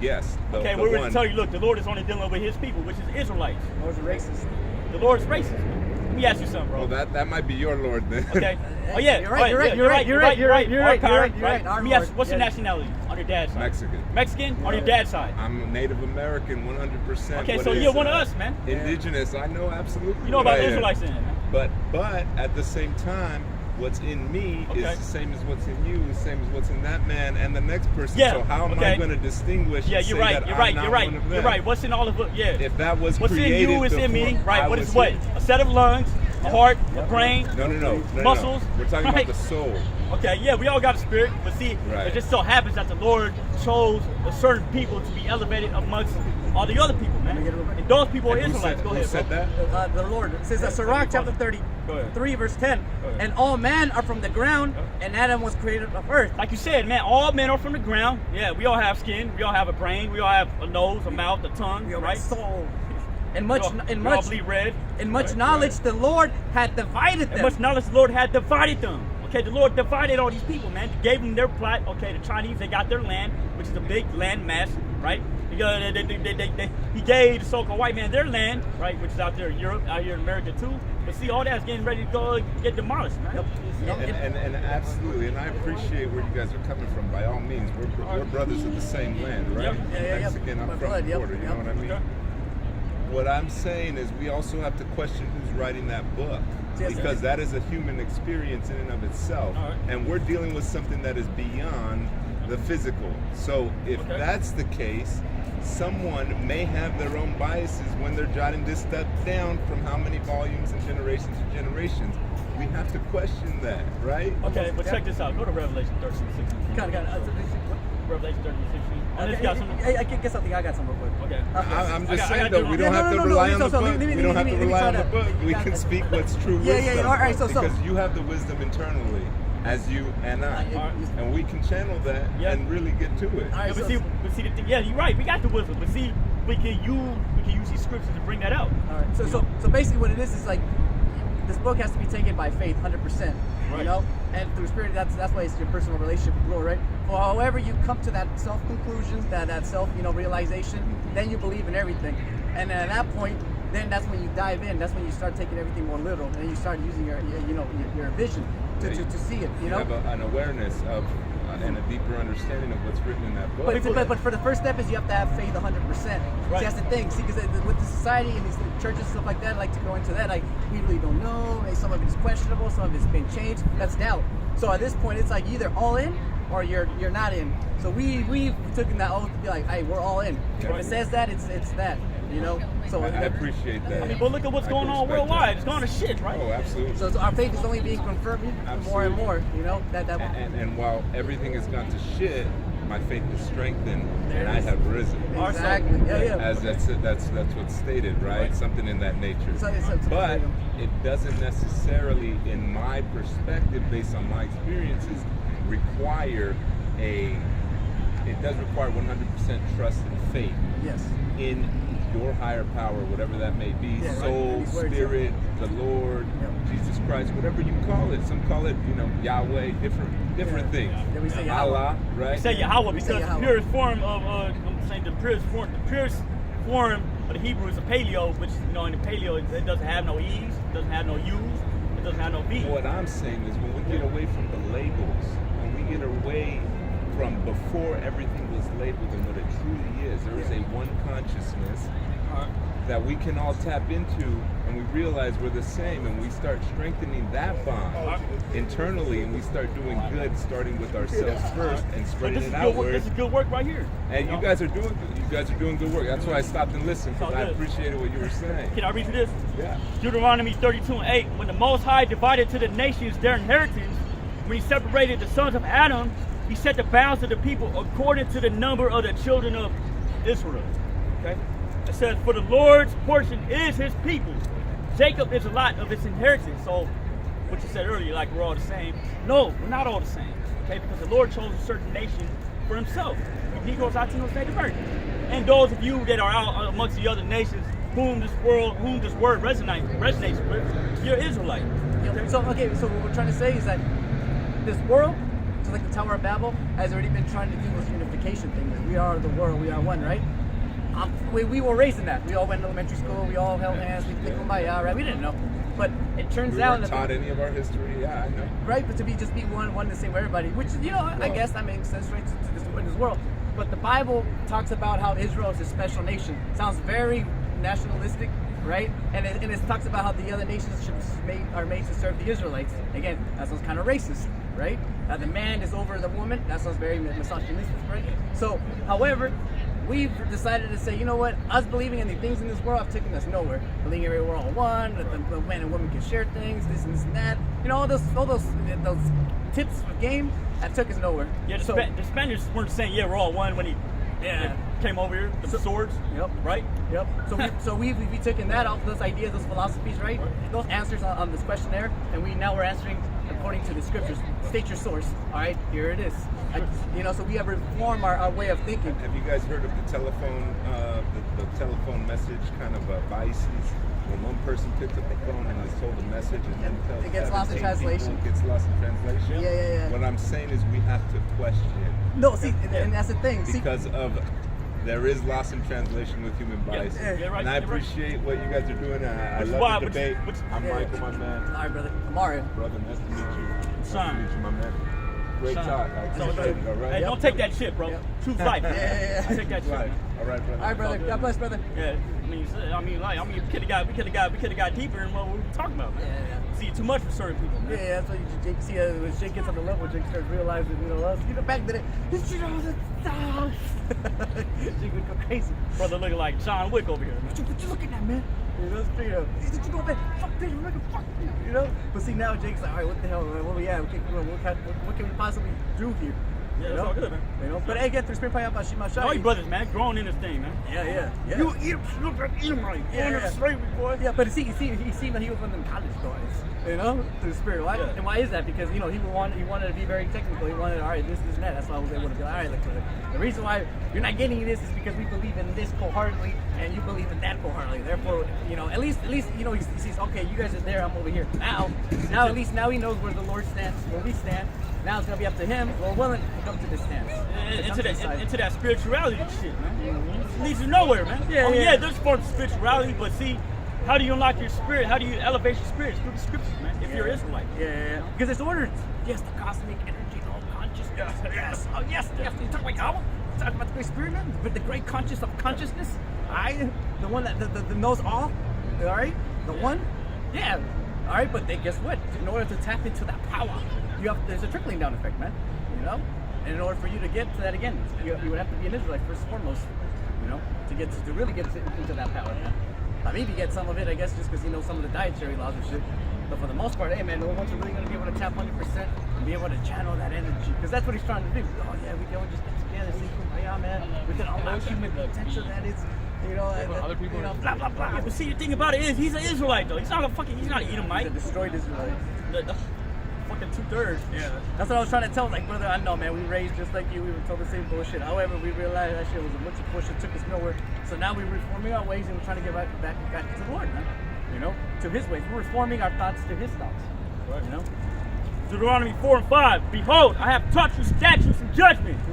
Yes. Okay, we're going to tell you, look, the Lord is only dealing with His people, which is Israelites. Lord's racist. The Lord is racist. Let me ask you something, bro. Well, that might be your Lord then. Okay. Oh yeah. You're right, you're right. Let me ask you, what's your nationality on your dad's side? Mexican. Mexican on your dad's side. I'm Native American, 100%. Okay, What so is, you're one of us, man. Indigenous, I know absolutely. You know what about I am. Israelites in it, man. But at the same time, what's in me Okay. is the same as what's in you, the same as what's in that man and the next person. Yeah, So how am okay. I going to distinguish? Yeah, and you're say right. that You're I'm right. not You're right. one of them? You're right. What's in all of it? Yeah. If that was What's in created you is in me, before right? I What was is what? here. A set of lungs, a heart, a brain, No. muscles. We're talking right? about the soul. Okay, yeah, we all got a spirit, but see, Right. it just so happens that the Lord chose a certain people to be elevated amongst all the other people, man. And those people are And who Israelites. said- Go who ahead, said bro. that? The Lord. It says Sirach chapter 33, verse 10. Go ahead. And all men are from the ground, and Adam was created of earth. Like you said, man, all men are from the ground. Yeah, we all have skin, we all have a brain, we all have a nose, a mouth, a tongue, We are right? soul. And We much, all, and we all much, bleed red. and much Right? knowledge the Lord had divided And them. much knowledge the Lord had divided them. Okay, the Lord divided all these people, man. He gave them their plot. Okay, the Chinese, they got their land, which is a big land mass, right? He gave the so-called white man their land, right, which is out there in Europe, out here in America too. But see, all that's getting ready to go get demolished, man. And absolutely, and I appreciate where you guys are coming from. By all means, we're brothers of the same land, right? Yep. Yeah. Mexican, I'm My from blood, the yep, border. You yep. know what I mean? Okay. What I'm saying is we also have to question who's writing that book, Yes. because that is a human experience in and of itself, All right. and we're dealing with something that is beyond the physical. So if Okay. that's the case, someone may have their own biases when they're jotting this stuff down from how many volumes and generations to generations. We have to question that, right? Okay, but check this out. Go to Revelation 13:16. Got it. Revelation 13:16. On this, got something. I can get something. I got some real quick. Okay. I'm just I saying got though, you. we Yeah, don't have to rely on the so book. let me- We don't have to let me rely try on the to- book. We can speak what's true Yeah, wisdom. all right, so- because you have the wisdom internally, as you and I, All right. and we can channel that Yeah. and really get to it. All right, Yeah, so- but see the thing. Yeah, you're right. We got the wisdom, but see, we can use these scriptures to bring that out. All right. So basically, what it is like this book has to be taken by faith, 100%. You Right. know, and through spirit, that's why it's your personal relationship with the Lord, right? For however you come to that self conclusion, that self realization, then you believe in everything, and then at that point, then that's when you dive in. That's when you start taking everything more literal, and you start using your vision to see it. You know, have an awareness of and a deeper understanding of what's written in that book. But for the first step is you have to have faith 100%. Right. See, that's the thing. See, because with the society and these churches and stuff like that, like to go into that, like we really don't know. Maybe some of it's questionable, some of it's been changed. That's doubt. So at this point, it's like either all in or you're not in. So we've taken that oath to be like, hey, we're all in. Yeah. If it says that, it's that. You know. So I appreciate that. I mean, but look at what's going on worldwide. It's going to shit, right? Oh, absolutely. So our faith is only being confirmed more and more. You know that. And while everything has gone to shit, my faith is strengthened, There and it I is. have risen. Exactly. Yeah. As that's what's stated, right? Something in that nature. It's But it doesn't necessarily, in my perspective, based on my experiences, require it does require 100% trust and faith Yes. in your higher power, whatever that may be, Yeah, right. soul, These words, spirit, the Lord, Yeah. Jesus Christ, whatever you call it. Some call it, Yahweh, different things. Yeah, we say Allah, We right? say Yahweh We say because Yahweh. the purest form of I'm saying the purest form of the Hebrew is a paleo, which in the paleo it doesn't have no E's, it doesn't have no U's, it doesn't have no V's. What I'm saying is when we get away from the labels, when we get away from before everything was labeled and what it truly is, there is a one consciousness that we can all tap into, and we realize we're the same, and we start strengthening that bond internally, and we start doing good, starting with ourselves first and But spreading this it is good work. outward. This is good work right here. And you guys are doing good work. That's why I stopped and listened, because It's all I good. appreciated what you were saying. Can I read you this? Yeah. Deuteronomy 32:8. When the Most High divided to the nations their inheritance, when He separated the sons of Adam, He set the bounds of the people according to the number of the children of Israel. Okay. It says, "For the Lord's portion is His people. Jacob is a lot of His inheritance." So, what you said earlier, like we're all the same. No, we're not all the same. Okay, because the Lord chose a certain nation for Himself. He goes out to those native virgins. And those of you that are out amongst the other nations, whom this word resonates with, you're Israelite. So so what we're trying to say is that this world, just like the Tower of Babel, has already been trying to do this unification thing. That we are the world, we are one, right? We were raised in that. We all went to elementary school. We all held hands. We clicked kumbaya, right? We didn't know, but it turns We out weren't taught any of our history. Yeah, I know. right? But to be one the same with everybody, which I guess that makes sense, right? In this world, but the Bible talks about how Israel is a special nation. Sounds very nationalistic, right? And it talks about how the other nations are made to serve the Israelites. Again, that sounds kind of racist, right? The man is over the woman. That sounds very misogynistic, right? So, however, we've decided to say, you know what? Us believing in the things in this world have taken us nowhere. Believing we're all one, that the man and woman can share things, this and that. All those tips of game that took us nowhere. Yeah, the Spaniards weren't saying, yeah, we're all one when he came over here, the swords. Yep. Right? Yep. So we've taken that off those ideas, those philosophies, right? Those answers on this questionnaire, and we're answering according to the scriptures. State your source. All right, here it is. So we have reformed our way of thinking. Have you guys heard of the telephone, the telephone message kind of biases? When one person picks up the phone and is told a message and then tells It gets lost in 17 translation. people, it gets lost in translation. Yeah. What I'm saying is we have to question No, see, and that's the thing. See, because there is loss in translation with human bias. Yeah, right, And I you're right. appreciate what you guys are doing. I Which is love why- the debate. I'm yeah. Michael, my man. all right, brother. Mario. Brother, nice to meet you. Nice Son. to meet you, my man. Great Son. talk. I So, appreciate it, all right? Hey, don't take that shit, bro. Yep. Choose life. Yeah. I take that shit. Right. Man. All right, brother. All right, brother. God bless, brother. Yeah, we could have got deeper in what we were talking about, man. Yeah. See, too much for certain people, man. Yeah, that's what Jake see when Jake gets on the level, Jake starts realizing, us, back to this shit all the time. Jake would go crazy. Brother looking like John Wick over here, man. What you looking at, man? Straight up. Did you go back? Fuck this, nigga, fuck you, But see, now Jake's like, all right, what the hell, man? Where we at? What can we possibly do here? Yeah, it's all good, man. You know, but again, through Spirit Payah Bashim Ashai. All you brothers, man, growing in this thing, man. Yeah. You look like Edomite. Yeah. Slavery, boy. Yeah, but you see when he was one of them college guys, you know, through the Spirit. Why? Yeah. And why is that? Because he wanted to be very technical. He wanted, all right, this and that. That's why I was able to be all right. The reason why you're not getting this is because we believe in this wholeheartedly, and you believe in that wholeheartedly. Therefore, at least he sees, okay, you guys are there, I'm over here. Now at least he knows where the Lord stands, where we stand. Now it's gonna be up to him. We're willing to come to this stance. Into that spirituality shit, man. It leads you nowhere, man. Yeah. There's forms of spirituality, but see, how do you unlock your spirit? How do you elevate your spirit? Through the scriptures, man. If you're Israelite. Yeah. Because it's ordered. Yes, the cosmic energy, the whole consciousness. Yes. Oh, yes. You talk about Yahweh. Talk about the great spirit, man. But the great conscious of consciousness. The one that knows all. All right. The one. Yeah. All right. But guess what? In order to tap into that power, there's a trickling down effect, man. You know. And in order for you to get to that again, you would have to be an Israelite first and foremost. You know, to really get into that power, man. Maybe get some of it, I guess, just because some of the dietary laws and shit. But for the most part, hey man, the ones who are really gonna be able to tap 100% and be able to channel that energy, because that's what he's trying to do. Oh yeah, we can just get together, see, yeah man, we can unlock human potential that is, other people, blah blah blah. Yeah, but see, the thing about it is, he's an Israelite though. He's not an Edomite. He's a destroyed Israelite. The fucking 2/3. Yeah. That's what I was trying to tell. Like, brother, I know, man. We raised just like you. We were told the same bullshit. However, we realized that shit was a bunch of bullshit. Took us nowhere. So now we're reforming our ways and we're trying to get back to the Lord, man. To His ways. We're reforming our thoughts to His thoughts. Right. Deuteronomy 4:5. Behold, I have taught you statutes and judgments,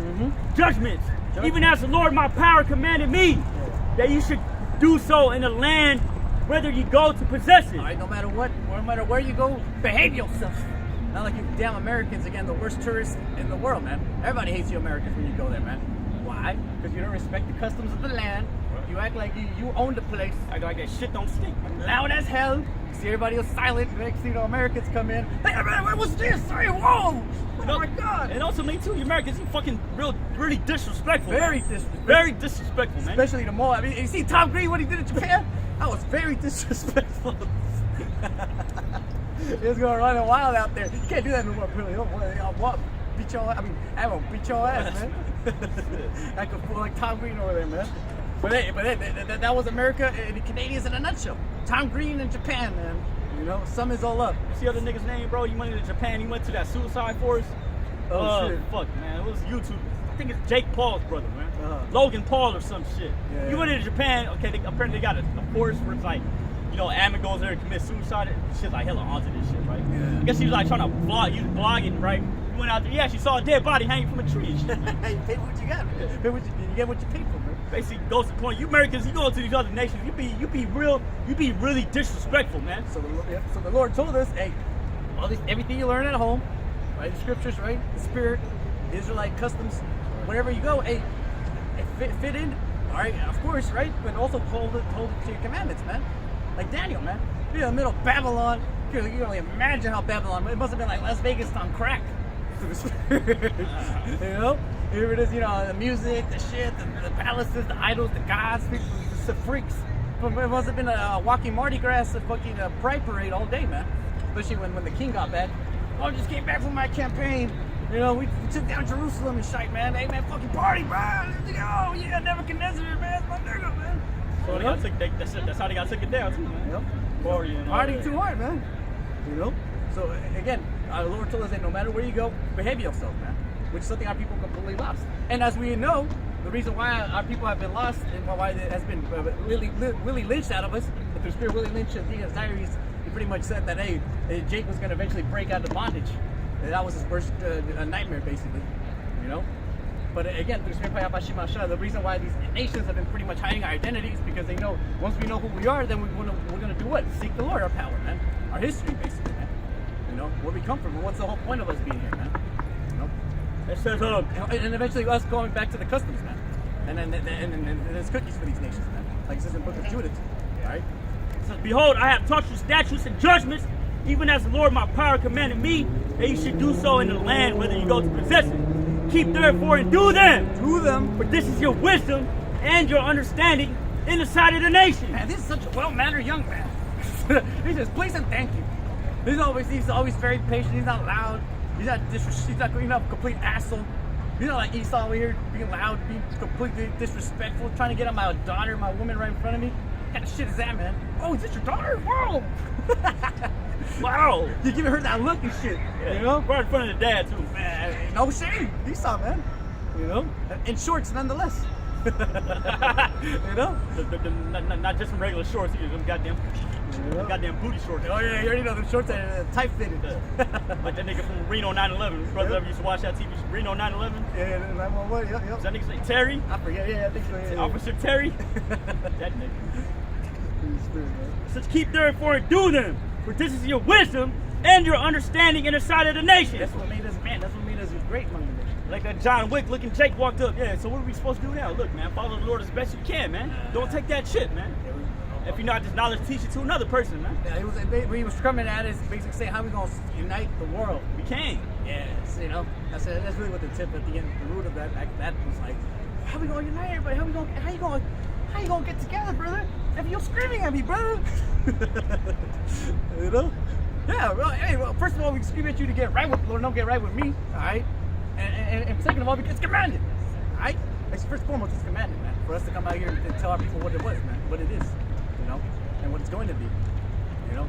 even as the Lord my power commanded me, that you should do so in the land whether you go to possess it. All right, no matter where you go, behave yourself. Not like you damn Americans, again, the worst tourists in the world, man. Everybody hates you Americans when you go there, man. Why? Because you don't respect the customs of the land. You act like you own the place. Act like that shit don't stink. Loud as hell. You see everybody was silent. Next thing you know, Americans come in. Hey, man, what was this? Hey, whoa! Oh my God! And also, me too. You Americans, you fucking really disrespectful. Very man. disrespectful. Very disrespectful, man. Especially the more. I mean, you see Tom Green, what he did in Japan? That was very disrespectful. He was going running wild out there. You can't do that no more, really. I'll beat your ass. I won't beat your ass, man. I could pull like Tom Green over there, man. But that was America and the Canadians in a nutshell. Tom Green in Japan, man. Sum is all up. You see other niggas' name, bro? You went to Japan. You went to that suicide forest. Oh shit! Fuck, man. It was YouTube. I think it's Jake Paul's brother, man. Logan Paul or some shit. Yeah. You went into Japan. Okay, apparently they got a forest where it's like, Ammon goes there to commit suicide. Shit's like hella onto this shit, right? Yeah. I guess he was like trying to vlog. He was blogging, right? He went out there. Yeah, she saw a dead body hanging from a tree and shit. You paid what you got, man. You get what you paid for, man. Basically goes to the point. You Americans, you go to these other nations. You be really disrespectful, man. So the Lord told us, hey, everything you learn at home, right? The scriptures, right? The spirit, the Israelite customs, wherever you go, hey, fit in. All right, of course, right? But also hold it to your commandments, man. Like Daniel, man. You're in the middle of Babylon. You can only imagine how Babylon. It must have been like Las Vegas on crack. Here it is. The music, the shit, the palaces, the idols, the gods, the freaks. It must have been a walking Mardi Gras, a fucking pride parade all day, man. Especially when the king got back. Oh, I just came back from my campaign. We took down Jerusalem and shite, man. Hey, man, fucking party, man. Let's go. Yeah, Nebuchadnezzar, man. My nigga, man. So that's how they got taken down, too, man. Yep. Partying too hard, man. So, again, our Lord told us that no matter where you go, behave yourself, man. Which is something our people completely lost. And as we know, the reason why our people have been lost and why it has been Willie lynched out of us, if there's Willie Lynch in his diaries, he pretty much said that, hey, Jake was going to eventually break out of bondage. And that was his worst nightmare, basically. But again, through Spirit Payah Bashim Ashai, the reason why these nations have been pretty much hiding our identities because they know once we know who we are, then we're gonna do what? Seek the Lord, our power, man. Our history, basically, man. Where we come from, and what's the whole point of us being here, man? It says, and eventually us going back to the customs, man. And there's cookies for these nations, man. Like it says in the book of Judith, right? It says, behold, I have taught you statutes and judgments, even as the Lord my power commanded me, that you should do so in the land, whether you go to possess it. Keep therefore and do them. Do them. For this is your wisdom and your understanding in the sight of the nation. Man, this is such a well-mannered young man. He says, please and thank you. He's always very patient. He's not loud. He's not a complete asshole. You know, like Esau over here being loud, being completely disrespectful, trying to get on my daughter, my woman right in front of me. What kind of shit is that, man? Oh, is this your daughter? Whoa! Wow. You giving her that look and shit, Yeah. you know? Right in front of the dad too. Man, no shame. Esau, man. You know? In shorts, nonetheless. You know? Not just some regular shorts either. Them goddamn booty shorts. Oh yeah, you already know the shorts are tight fitted. Like that nigga from Reno 9/11. His brother ever used to watch that TV show, Reno 9/11. Yeah, 911. Yep. Is that nigga say Terry? I forget. Yeah, I think so. Yeah. Officer Terry? That nigga. Spirit, man. It says, keep therefore and do them, for this is your wisdom and your understanding in the sight of the nation. That's what made us man. That's what made us great among the nations. Like that John Wick looking Jake walked up. Yeah, so what are we supposed to do now? Look, man, follow the Lord as best you can, man. Don't take that shit, man. If you're not just knowledge, teach it to another person, man. Yeah, he was coming at us, basically saying how we gonna unite the world. We can. Yes, you know. That's really what the tip at the end, the root of that was like. How we gonna unite everybody? How you gonna get together, brother? If you're screaming at me, brother. You know? Yeah. Well, hey. Well, first of all, we scream at you to get right with the Lord. Don't get right with me. All right. And second of all, it's commanded. All right. It's first and foremost, it's commanded, man. For us to come out here and tell our people what it was, man, what it is, you know, and what it's going to be, you know.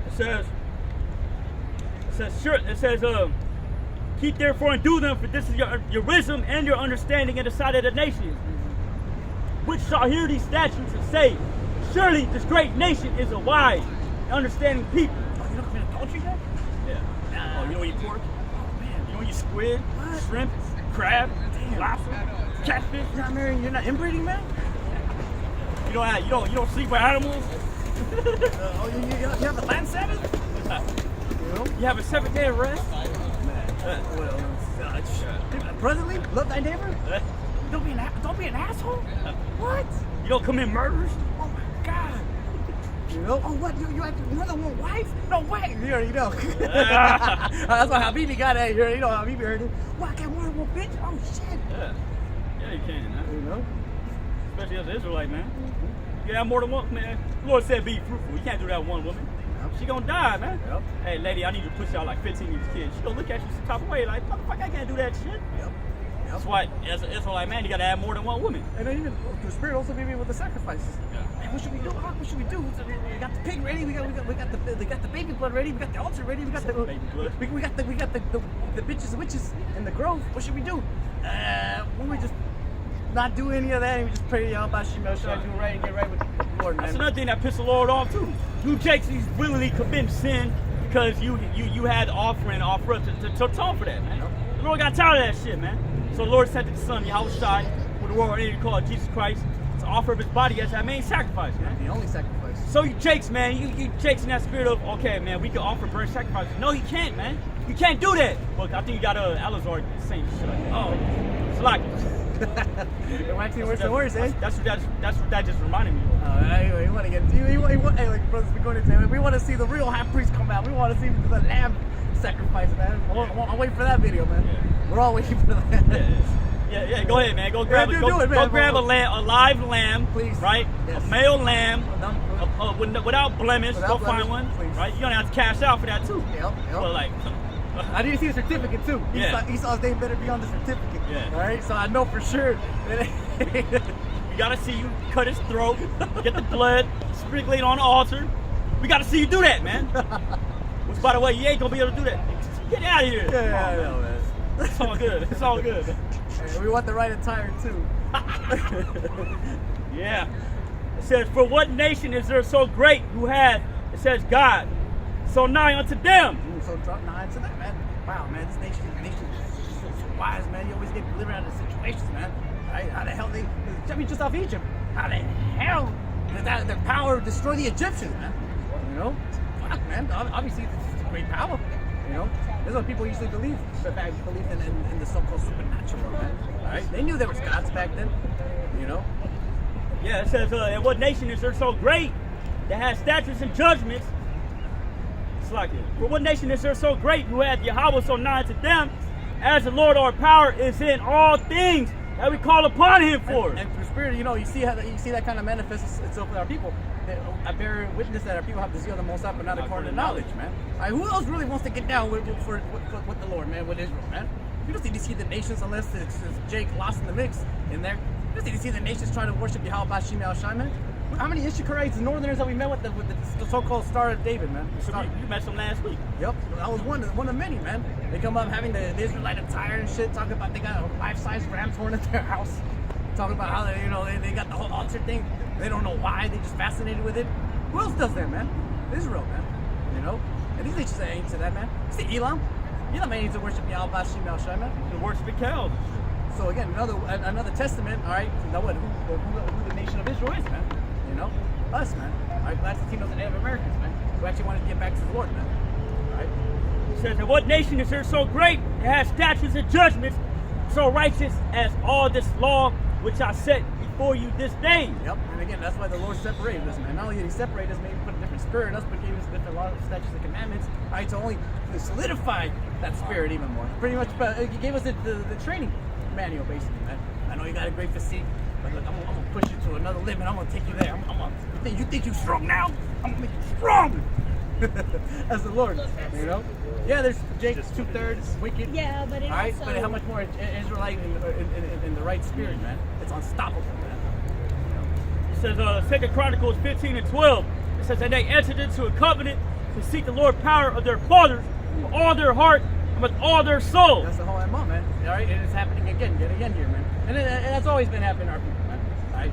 It says, keep therefore and do them, for this is your wisdom and your understanding in the sight of the nations, which shall hear these statutes and say, surely this great nation is a wise and understanding people. Oh, you don't commit adultery then? Yeah. Oh, you don't eat pork? Oh, man. You don't eat squid, What? shrimp, crab, Damn. lobster, catfish? You're not marrying, you're not inbreeding, man? You don't sleep with animals? You have the land Sabbath? You know? You have a 7-day rest? Presently, love thy neighbor? Don't be an asshole? What? You don't commit murders? Oh my God. You know? Oh, what? You more than one wife? No way. You already know. That's why Habibi got it. You know, Habibi heard it. What? I got more than one bitch? Oh, shit. Yeah, you can, man. You know? Especially as an Israelite, man. You have more than one, man. The Lord said be fruitful. You can't do that with one woman. She gonna die, man. Yep. Hey, lady, I need to push out like 15 of these kids. She gonna look at you some type of way, like, motherfucker, I can't do that shit. Yep. That's why, as an Israelite man, you gotta have more than one woman. And then even the Spirit also gave me with the sacrifices. Yeah. Man, what should we do? What should we do? So we got the pig ready. We got the baby blood ready. We got the altar ready. We got the Baby blood. We got the bitches and witches in the grove. What should we do? When we just not do any of that and we just pray to Yahweh Shemel, should I do right and get right with the Lord, man? That's another thing that pissed the Lord off too. You Jakes, he's willingly committing sin because you had the offering offer up to atone for that, man. The Lord got tired of that shit, man. So the Lord sent his son, Yahweh Shai, with the world entity called Jesus Christ, to offer up his body as that main sacrifice, man. The only sacrifice. So you Jakes, man, you Jakes in that spirit of, okay, man, we can offer burnt sacrifices. No, you can't, man. You can't do that. Well, I think you got Elazar saying shit like that. Oh, it's like They're waxing worse and worse, eh? That's what that just reminded me of. Anyway, you want to get hey, like brothers, we're going to we want to see the real high priest come out. We want to see the lamb sacrifice, man. I'll wait for that video, man. Yeah. We're all waiting for that. Yeah, go ahead, man. Go grab Yeah, it. do it, man. Go grab a live lamb, Please. right? Yes. A male lamb, Without without blemish. Without Go find blemish, one, please. right? You don't have to cash out for that too. Yep. But like, I didn't see the certificate too. Yeah. Esau's name better be on the certificate. Yeah. All right, so I know for sure. we gotta see you cut his throat, get the blood, sprinkle it on the altar. We gotta see you do that, man. Which, by the way, you ain't gonna be able to do that. Get out of here. Yeah, I know, man. It's all good. It's all good. Hey, we want the right attire too. Yeah. It says, for what nation is there so great who hath, it says, God, so nigh unto them? So drop 9 to that, man. Wow, man, this nation is so wise, man. You always get delivered out of situations, man. Right? How the hell just off Egypt? How the hell did their power destroy the Egyptians, man? You know? Fuck, man. Obviously, it's a great power. You know? That's what people usually believe. Believe in the so-called supernatural, man. All right? They knew there was gods back then. You know? Yeah, it says, and what nation is there so great that has statutes and judgments? It's like it. For what nation is there so great who hath Yahweh so nigh to them, as the Lord our power is in all things that we call upon him for? And through spirit, you know, you see that kind of manifests itself with our people. I bear witness that our people have the zeal of the Most High, but not according to knowledge, man. All right, who else really wants to get down with the Lord, man, with Israel, man? You don't need to see the nations unless it's Jake lost in the mix in there. You don't need to see the nations trying to worship Yahweh Bashim Al Shai, man. How many Issacharites and Northerners have we met with the so-called Star of David, man? You met some last week. Yep, I was one of many, man. They come up having the Israelite attire and shit, talking about they got a life-size ram's horn at their house, talking about how they got the whole altar thing. They don't know why, they just fascinated with it. Who else does that, man? Israel, man. You know, and these nations ain't to that, man. See Elam ain't needs to worship Yahweh Bashim Al Shai, man. The worship the cows. So again, another testament, all right, to who the nation of Israel is, man. You know, us, man. All right, blessed Latinos and Native Americans, man, who actually wanted to get back to the Lord, man. All right. It says, and what nation is there so great that has statutes and judgments so righteous as all this law which I set before you this day? Yep. And again, that's why the Lord separated us, man. Not only did He separate us, maybe put a different spirit in us, but gave us different laws, statutes, and commandments. All right, to only solidify that spirit even more. Pretty much, He gave us the training manual, basically, man. I know you got a great physique. But look, I'm gonna push you to another limit. I'm gonna take you there. You think you're strong now? I'm gonna make you strong. As the Lord, you know. Yeah, there's Jake 2/3 wicked. Yeah, but it also... But how much more Israelite in the right spirit, man? It's unstoppable, man. It says, 2 Chronicles 15:12. It says, and they entered into a covenant to seek the Lord power of their fathers with all their heart and with all their soul. That's the whole MO, man. All right, and it's happening again here, man. And that's always been happening to our people, man. All right,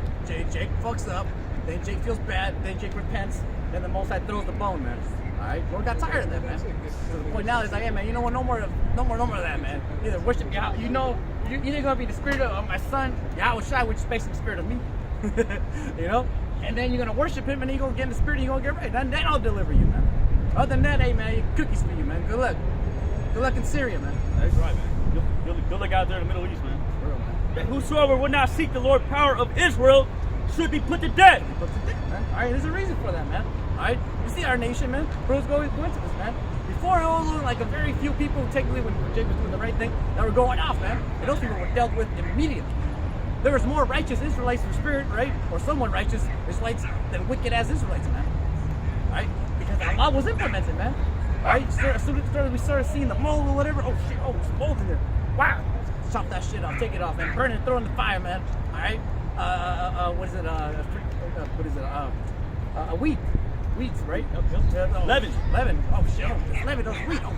Jake fucks up, then Jake feels bad, then Jake repents, then the Most High throws the bone, man. All right, Lord got tired of that, man. So the point now is like, hey, man, you know what? No more of that, man. Either worship Yahweh, you're either gonna be the spirit of my son Yahweh Shai, which is basically the spirit of me, you know, and then you're gonna worship him, and then you're gonna get in the spirit, and you're gonna get right. Then I'll deliver you, man. Other than that, hey, man, cookies for you, man. Good luck. Good luck in Syria, man. That's right, man. Good luck out there in the Middle East, man. That whosoever would not seek the Lord power of Israel should be put to death. Put to death, man. All right, there's a reason for that, man. All right, you see our nation, man. Bro's going to this, man. Before it was like a very few people, technically, when Jake was doing the right thing, that were going off, man. And those people were dealt with immediately. There was more righteous Israelites in spirit, right, or somewhat righteous Israelites than wicked ass Israelites, man. All right, because the law was implemented, man. All right, as soon as we started seeing the mold or whatever, oh shit, oh, it's mold in there. Wow. Chop that shit off, take it off, and burn it, throw it in the fire, man. All right. What is it? Weeds, right? Leaven. Oh shit. Oh, it's leaven. Those wheat. Oh,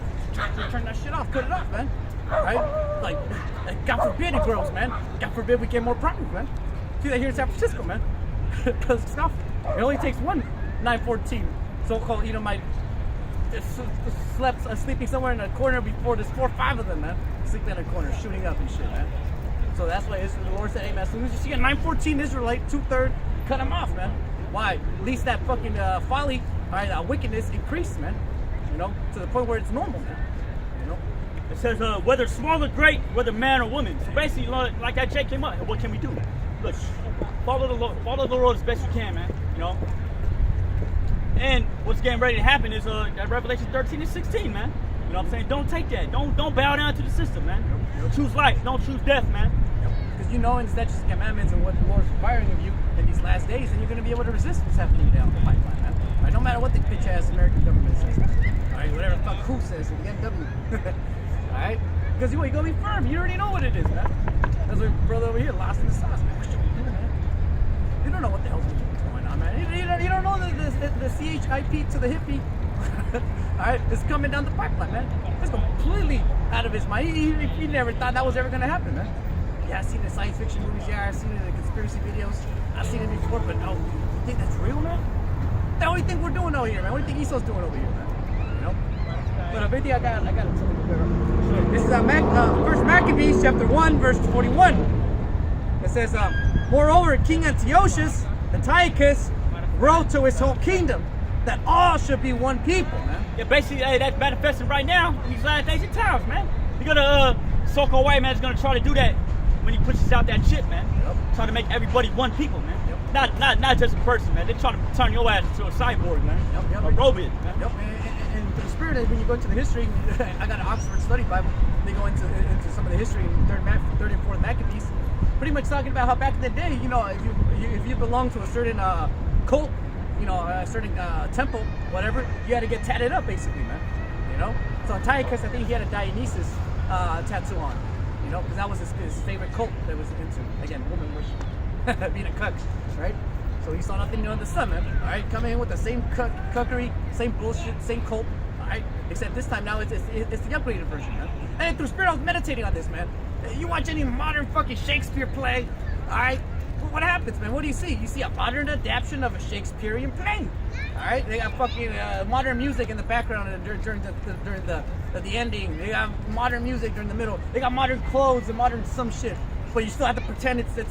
turn that shit off. Cut it off, man. All right. Like, God forbid it grows, man. God forbid we get more problems, man. See that here in San Francisco, man. Because stuff. It only takes one 914 so-called Edomite sleeping somewhere in a corner before there's 4 or 5 of them, man. Sleeping in a corner, shooting up and shit, man. So that's why the Lord said, hey, man, as soon as you see a 914 Israelite, 2/3, cut them off, man. Why? At least that fucking folly, all right, wickedness increased, man. You know, to the point where it's normal, man. You know? It says, whether small or great, whether man or woman. So basically, like that Jake came up, what can we do? Look, follow the Lord as best you can, man. You know? And what's getting ready to happen is that Revelation 13:16, man. You know what I'm saying? Don't take that. Don't bow down to the system, man. Choose life. Don't choose death, man. Because you know in statutes and commandments and what the Lord is requiring of you in these last days, and you're going to be able to resist what's happening down the pipeline, man. All right, no matter what the bitch-ass American government says. All right, whatever the fuck who says in the MW. All right? Because you're going to be firm. You already know what it is, man. That's my brother over here lost in the sauce, man. What should we do, man? You don't know what the hell's going on, man. You don't know the CHIP to the hippie. Alright, it's coming down the pipeline, man. It's completely out of his mind. He never thought that was ever gonna happen, man. Yeah, I've seen the science fiction movies, yeah, I've seen the conspiracy videos, I've seen it before, but no, you think that's real, man? The only thing we're doing over here, man. What do you think Esau's doing over here, man? You know? But I think I got something. This is First Maccabees chapter 1, verse 41. It says, moreover, King Antiochus Antiochus wrote to his whole kingdom that all should be one people, man. Yeah, basically, hey, that's manifesting right now in these last days and times, man. You're gonna, so-called white man's gonna try to do that when he pushes out that shit, man. Yep. Trying to make everybody one people, man. Yep. Not just a person, man. They're trying to turn your ass into a cyborg, man. Yep. A robot, man. Yep. And the spirit is when you go into the history, I got an Oxford Study Bible. They go into some of the history in third and fourth Maccabees, pretty much talking about how back in the day, you know, if you belong to a certain cult, you know, a certain temple, whatever, you had to get tatted up, basically, man. You know? So Antiochus, I think he had a Dionysus tattoo on. You know, because that was his favorite cult that was into. Again, woman worship, being a cuck, right? So he saw nothing new under the sun, man. All right, coming in with the same cuckery, same bullshit, same cult. All right, except this time now it's the upgraded version, man. And through spirit, I was meditating on this, man. You watch any modern fucking Shakespeare play, all right? What happens, man? What do you see? You see a modern adaptation of a Shakespearean play. All right, they got fucking modern music in the background during the ending. They got modern music during the middle. They got modern clothes and modern some shit. But you still have to pretend it's the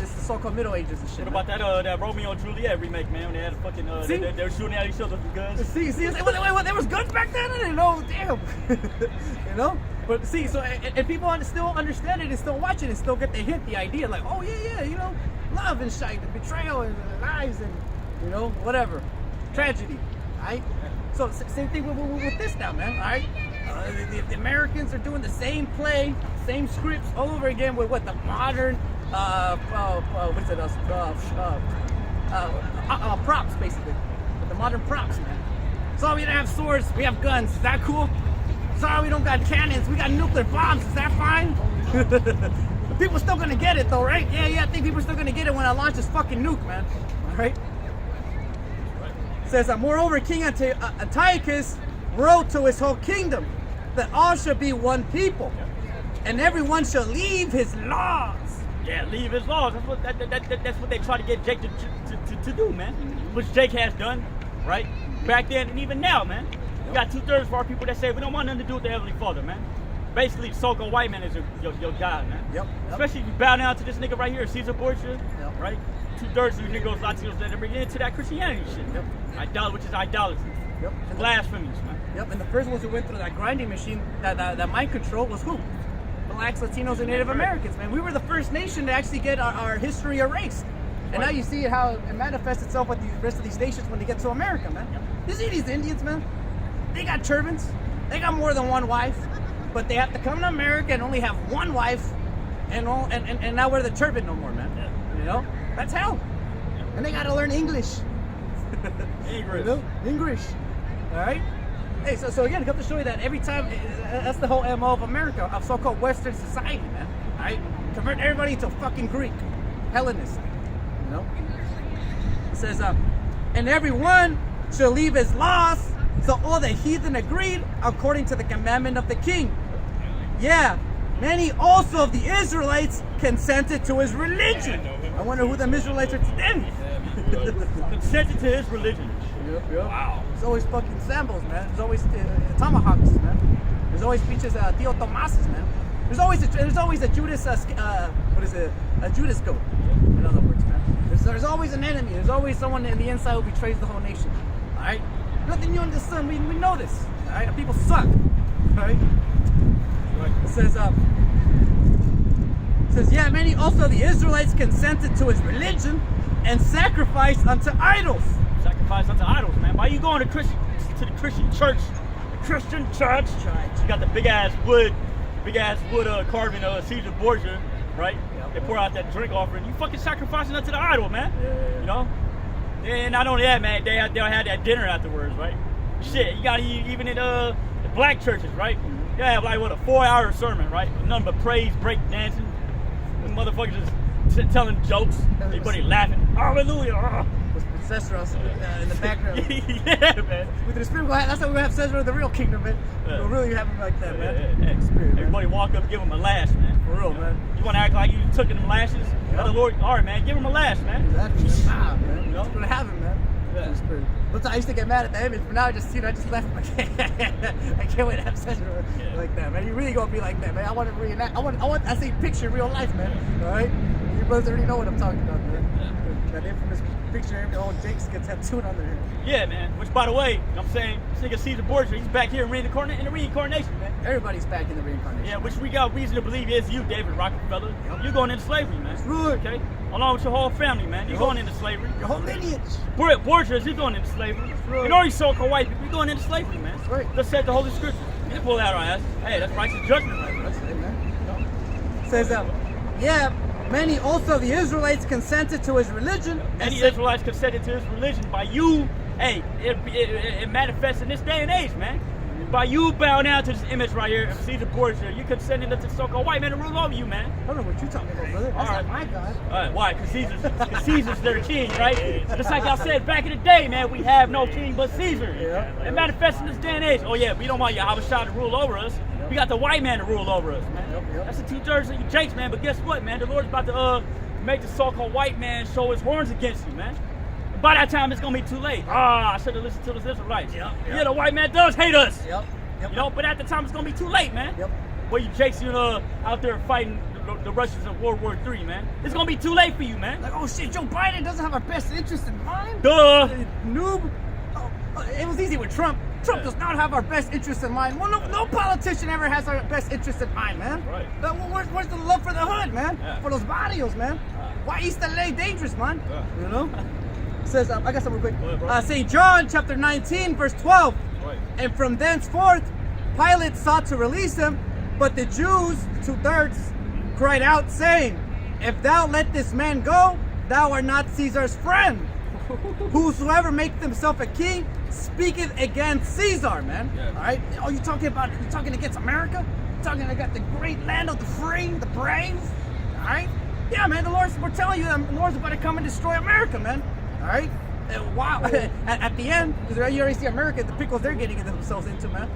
so-called Middle Ages and shit. What about that Romeo and Juliet remake, man? When they had a fucking they were shooting at each other with guns. See, wait, there was guns back then? I didn't know. Damn, you know. But see, so and people still understand it and still watch it and still get the hint, the idea, like, oh yeah, you know, love and shite, and betrayal and lies and you know whatever, tragedy, right? So same thing with this now, man. All right, the Americans are doing the same play, same scripts all over again with what the modern props basically, with the modern props, man. So we don't have swords, we have guns. Is that cool? Sorry, we don't got cannons. We got nuclear bombs. Is that fine? People still gonna get it though, right? Yeah. I think people are still gonna get it when I launch this fucking nuke, man. All right. It says, moreover, King Antiochus wrote to his whole kingdom that all shall be one people, and everyone shall leave his laws. Yeah, leave his laws. That's what they try to get Jake to do, man. Which Jake has done, right? Back then and even now, man. You got 2/3 of our people that say we don't want nothing to do with the Heavenly Father, man. Basically, the so-called white man is your God, man. Yep. Especially if you bow down to this nigga right here, Caesar Borgia, right? 2/3 of you niggas, Latinos, that bring into that Christianity shit. Yep. Which is idolatry. Yep. Blasphemies, man. Yep. And the first ones who went through that grinding machine, that mind control, was who? Blacks, Latinos, and Native Americans, man. We were the first nation to actually get our history erased. And now you see how it manifests itself with the rest of these nations when they get to America, man. Yep. You see these Indians, man? They got turbans. They got more than one wife, but they have to come to America and only have one wife, and now wear the turban no more, man. You know, that's hell. And they gotta learn English. English. You know? English. All right. Hey, so again, I got to show you that every time, that's the whole MO of America, of so-called Western society, man. All right, convert everybody into fucking Greek, Hellenist. You know. It says, and everyone shall leave his laws. So all the heathen agreed according to the commandment of the king. Yeah, many also of the Israelites consented to his religion. I wonder who them Israelites are today. Consented to his religion. Yep. Wow. There's always fucking symbols, man. There's always tomahawks, man. There's always speeches Theo Tomases, man. There's always a Judas a Judas goat. In other words, man. There's always an enemy. There's always someone in the inside who betrays the whole nation. All right. Nothing new under the sun. We know this. All right. People suck. All right. It says, yeah, many also the Israelites consented to his religion and sacrificed unto idols. Sacrifice unto idols, man. Why you going to the Christian church? The Christian church. You got the big ass wood carving Caesar Borgia, right? Yep. They pour out that drink offering. You fucking sacrificing unto the idol, man. Yeah. You know? And not only that, man, they'll have that dinner afterwards, right? Shit, you got even in the black churches, right? They have like a 4-hour sermon, right? Nothing but praise, break dancing. The motherfuckers just telling jokes. Everybody laughing. Hallelujah. With Cesar in the background. Yeah, man. With the spirit, that's how we have Cesar in the real kingdom, man. Yeah. We'll really have him like that, man. Yeah. Spirit, man. Everybody walk up and give him a lash, man. For real, man. You want to act like you took them lashes? Yeah. The Lord, all right, man, give him a lash, man. Exactly. Nah, man. You know? We're gonna have him, man. Yeah. Spirit. Sometimes I used to get mad at the image, but now I just left. I can't wait to have Cesar like that, man. You really gonna be like that, man. I want to reenact. I see picture real life, man. All right. You brothers already know what I'm talking about, man. That infamous picture, Jake's gets tattooed on there. Yeah, man. Which, by the way, you know what I'm saying, this nigga Caesar Borgia, he's back here in the reincarnation, man. Everybody's back in the reincarnation. Yeah, which we got reason to believe is you, David Rockefeller. Yep. You're going into slavery, man. That's right. Okay? Along with your whole family, man. You're going into slavery. Your whole lineage. Borgias, you're going into slavery. That's right. And all these so-called white people, you're going into slavery, man. That's right. Just said the Holy Scripture. You pull that on our ass. Hey, that's righteous judgment, right? That's right, man. Says, yeah, many also of the Israelites consented to his religion. Many Israelites consented to his religion by you. Hey, it manifests in this day and age, man. By you bow down to this image right here of Caesar Borgia, you consenting to the so-called white man to rule over you, man. I don't know what you're talking about, brother. That's not my God. All right, why? Because Caesar's their king, right? Just like I said back in the day, man, we have no king but Caesar. Yeah. It manifests in this day and age. Oh yeah, we don't want Yahweh Shah to rule over us. We got the white man to rule over us, man. Yep. That's the 2/3 of you jakes, man. But guess what, man? The Lord's about to make the so-called white man show his horns against you, man. By that time, it's gonna be too late. I should have listened to the Israelites. Yeah, the white man does hate us. Yep. You know, but at the time, it's gonna be too late, man. Yep. Well, you jakes, out there fighting the Russians in World War III, man. It's gonna be too late for you, man. Like, oh shit, Joe Biden doesn't have our best interest in mind? Duh. Noob. Oh, it was easy with Trump. Trump does not have our best interest in mind. Well, no politician ever has our best interest in mind, man. Right. Where's the love for the hood, man? Yeah. For those barrios, man. Why East LA dangerous, man? Yeah. You know? It says, I got something real Go ahead, quick. bro. St. John chapter 19, verse 12. Right. And from thenceforth, Pilate sought to release him, but the Jews, 2/3, cried out, saying, If thou let this man go, thou art not Caesar's friend. Whosoever maketh himself a king speaketh against Caesar, man. Yeah. All right? Oh, you talking against America? You're talking about the great land of the free, the brave? All right? Yeah, man, we're telling you that the Lord's about to come and destroy America, man. All right? Wow. At the end, you already see America, the pickles they're getting themselves into, man.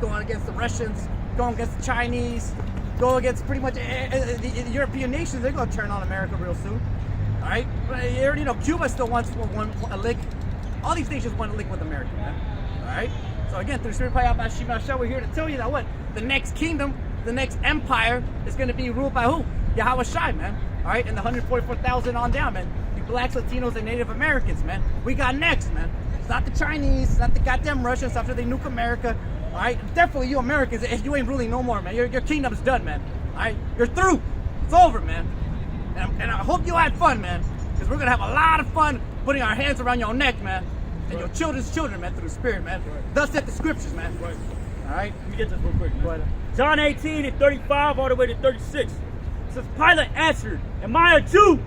Going against the Russians, going against the Chinese, go against pretty much the European nations. They're going to turn on America real soon. All right? But you already know Cuba still wants a lick. All these nations want a lick with America, man. All right? So again, through Spirit Payah, we're here to tell you that what? The next kingdom, the next empire is going to be ruled by who? Yahweh Shai, man. All right? And the 144,000 on down, man. You blacks, Latinos, and Native Americans, man. We got next, man. It's not the Chinese, it's not the goddamn Russians after they nuke America. All right? Definitely you Americans, if you ain't ruling no more, man. Your kingdom's done, man. All right? You're through. It's over, man. And I hope you had fun, man. Because we're going to have a lot of fun putting our hands around your neck, man. And your children's children, man, through the Spirit, man. Thus said the scriptures, man. Right. All right? Let me get this real quick, man. Go ahead. John 18 and 35 all the way to 36. It says, Pilate answered, Am I a Jew?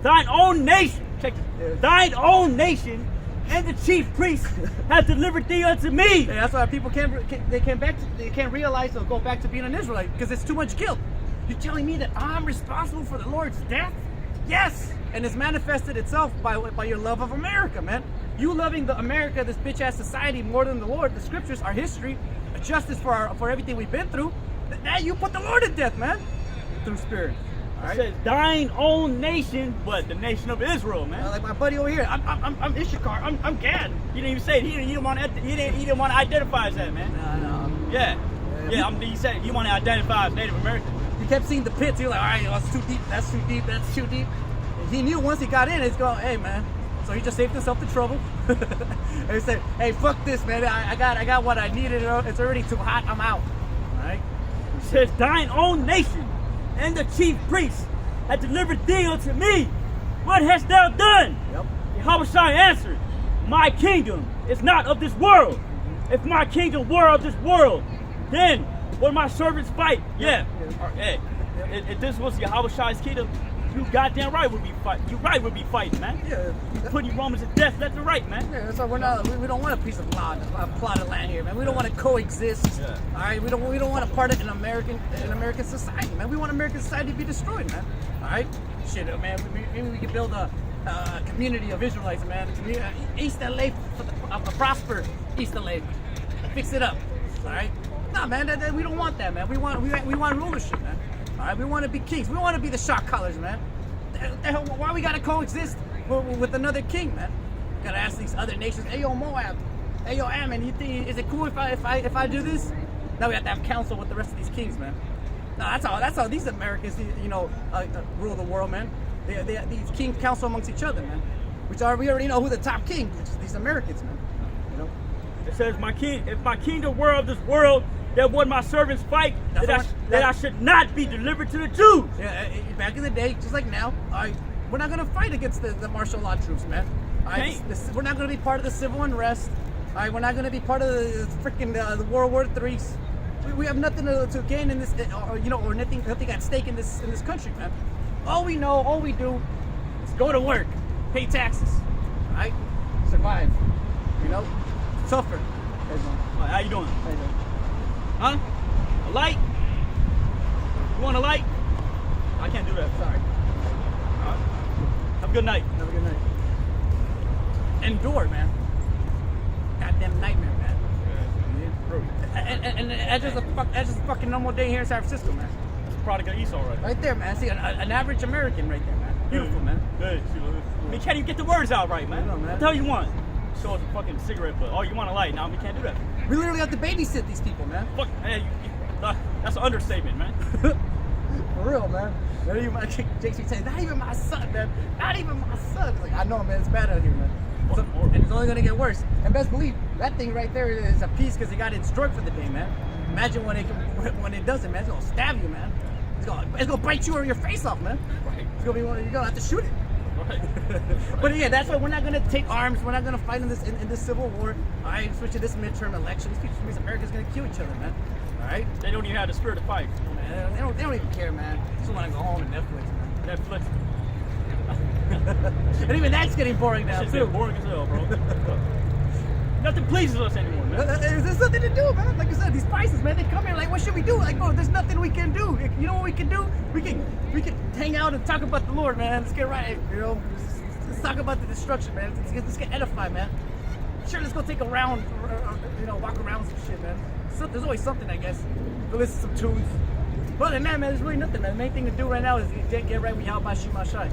Thine own nation, check this, Yeah. thine own nation and the chief priest have delivered thee unto me. Yeah, that's why people can't realize or go back to being an Israelite because it's too much guilt. You're telling me that I'm responsible for the Lord's death? Yes, and it's manifested itself by your love of America, man. You loving the America, this bitch ass society more than the Lord, the scriptures, our history, justice for everything we've been through. Now you put the Lord to death, man, through Spirit. All It right? says thine own nation, but the nation of Israel, man. Like my buddy over here, I'm Issachar, I'm Gad. You didn't even say it. He didn't want to identify as that, man. No. Yeah. He said you want to identify as Native American. You kept seeing the pits. You're like, all right, that's too deep. That's too deep. That's too deep. And he knew once he got in, it's going, hey, man. So he just saved himself the trouble. And he said, hey, fuck this, man. I got what I needed. It's already too hot. I'm out. All right. It says thine own nation and the chief priest have delivered thee unto me. What hast thou done? Yep. Yahushua answered, My kingdom is not of this world. If my kingdom were of this world, then would my servants fight? Yeah. Hey, if this was Yahushua's kingdom, you goddamn right would be fighting. You right would be fighting, man. Yeah. Putting Romans to death left and right, man. Yeah, so we don't want a piece of plot of land here, man. We don't want to coexist. Yeah. All right, we don't want to part it in American society, man. We want American society to be destroyed, man. All right, shit, man. Maybe we can build a community of Israelites, man. East LA, prosper East LA, fix it up. All right, nah, man. We don't want that, man. We want rulership, man. All right, we want to be kings. We want to be the shot callers, man. Why we gotta coexist with another king, man? Gotta ask these other nations. Hey, yo, Moab. Hey, yo, Ammon. You think is it cool if I do this? Now we have to have counsel with the rest of these kings, man. No, that's how these Americans, rule the world, man. These kings counsel amongst each other, man. We already know who the top king, which is these Americans, man. You know. It says, if my kingdom were of this world, that would my servants fight, that I should not be delivered to the Jews. Yeah, back in the day, just like now, we're not going to fight against the martial law troops, man. We're not going to be part of the civil unrest. We're not going to be part of the freaking the World War III's. We have nothing to gain in this, or nothing at stake in this country, man. All we do is go to work, pay taxes, right? Survive, suffer. How you doing? How you doing? Huh? A light? You want a light? I can't do that. Sorry. Have a good night. Have a good night. Endure, man. Goddamn nightmare, man. And that's just a fucking normal day here in San Francisco, man. That's a product of Esau, right? Right there, man. See, an average American right there, man. Beautiful, man. Hey, I mean, can't even get the words out right, man. I know, man. What the hell you want? Show us a fucking cigarette butt. Oh, you want a light? Now we can't do that. We literally have to babysit these people, man. Fuck, hey, that's an understatement, man. For real, man. Not even my Jake's saying, not even my son, man. Not even my son. It's like, I know, man. It's bad out here, man. So, and it's only gonna get worse. And best believe that thing right there is a piece because it got its drug for the day, man. Imagine when it doesn't, man. It's gonna stab you, man. It's gonna bite you or your face off, man. Right. It's gonna be you're gonna have to shoot it. Right. But yeah, that's why we're not gonna take arms. We're not gonna fight in this civil war. All right, especially this midterm election. These America's gonna kill each other, man. All right. They don't even have the spirit to fight. Man, they don't even care, man. They just want to go home and Netflix, man. Netflix. And even that's getting boring now Shit's too. getting boring as hell, bro. Nothing pleases us anymore, man. There's nothing to do, man. Like I said, these prices, man, they come here like, what should we do? Like, bro, there's nothing we can do. You know what we can do? We can hang out and talk about the Lord, man. Let's get right, you know. Let's talk about the destruction, man. Let's get edified, man. Sure, let's go take a round, you know, walk around some shit, man. So, there's always something, I guess. Go listen to some tunes. But other than that, man, there's really nothing, man. The main thing to do right now is get right with Yahweh Shema Shai.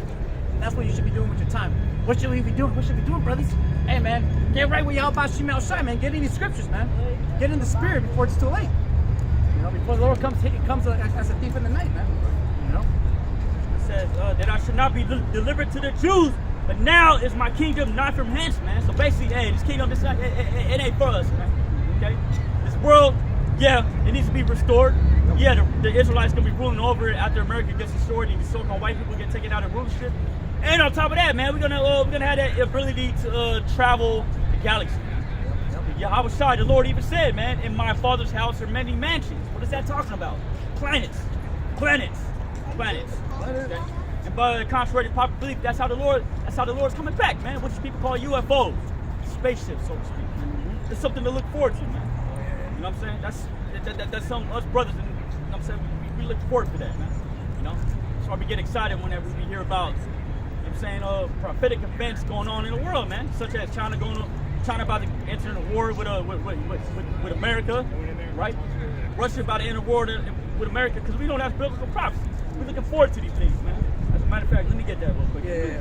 That's what you should be doing with your time. What should we be doing? What should we be doing, brothers? Hey, man, get right with Yahweh Shema Shai, man. Get in these scriptures, man. Get in the spirit before it's too late. You know, before the Lord comes as a thief in the night, man. You know? It says that I should not be delivered to the Jews, but now is my kingdom not from hence, man. So basically, hey, this kingdom, it ain't for us, man. Okay? This world, yeah, it needs to be restored. Yeah, the Israelites gonna be ruling over it after America gets destroyed and the so-called white people get taken out of rulership. And on top of that, man, we're gonna have that ability to travel the galaxy. Yahweh Shai, the Lord even said, man, in my Father's house are many mansions. What is that talking about? Planets. Okay? And by the contrary to popular belief, that's how the Lord's coming back, man. Which people call UFOs, spaceships, so to speak. It's something to look forward to, man. You know what I'm saying? That's some us brothers, and you know what I'm saying, we look forward to that, man. You know, that's why we get excited whenever we hear about, you know what I'm saying, prophetic events going on in the world, man, such as China about to enter in a war with America, right? Russia about to enter a war with America because we don't have biblical prophecies. We're looking forward to these things, man. As a matter of fact, let me get that real quick. Yeah.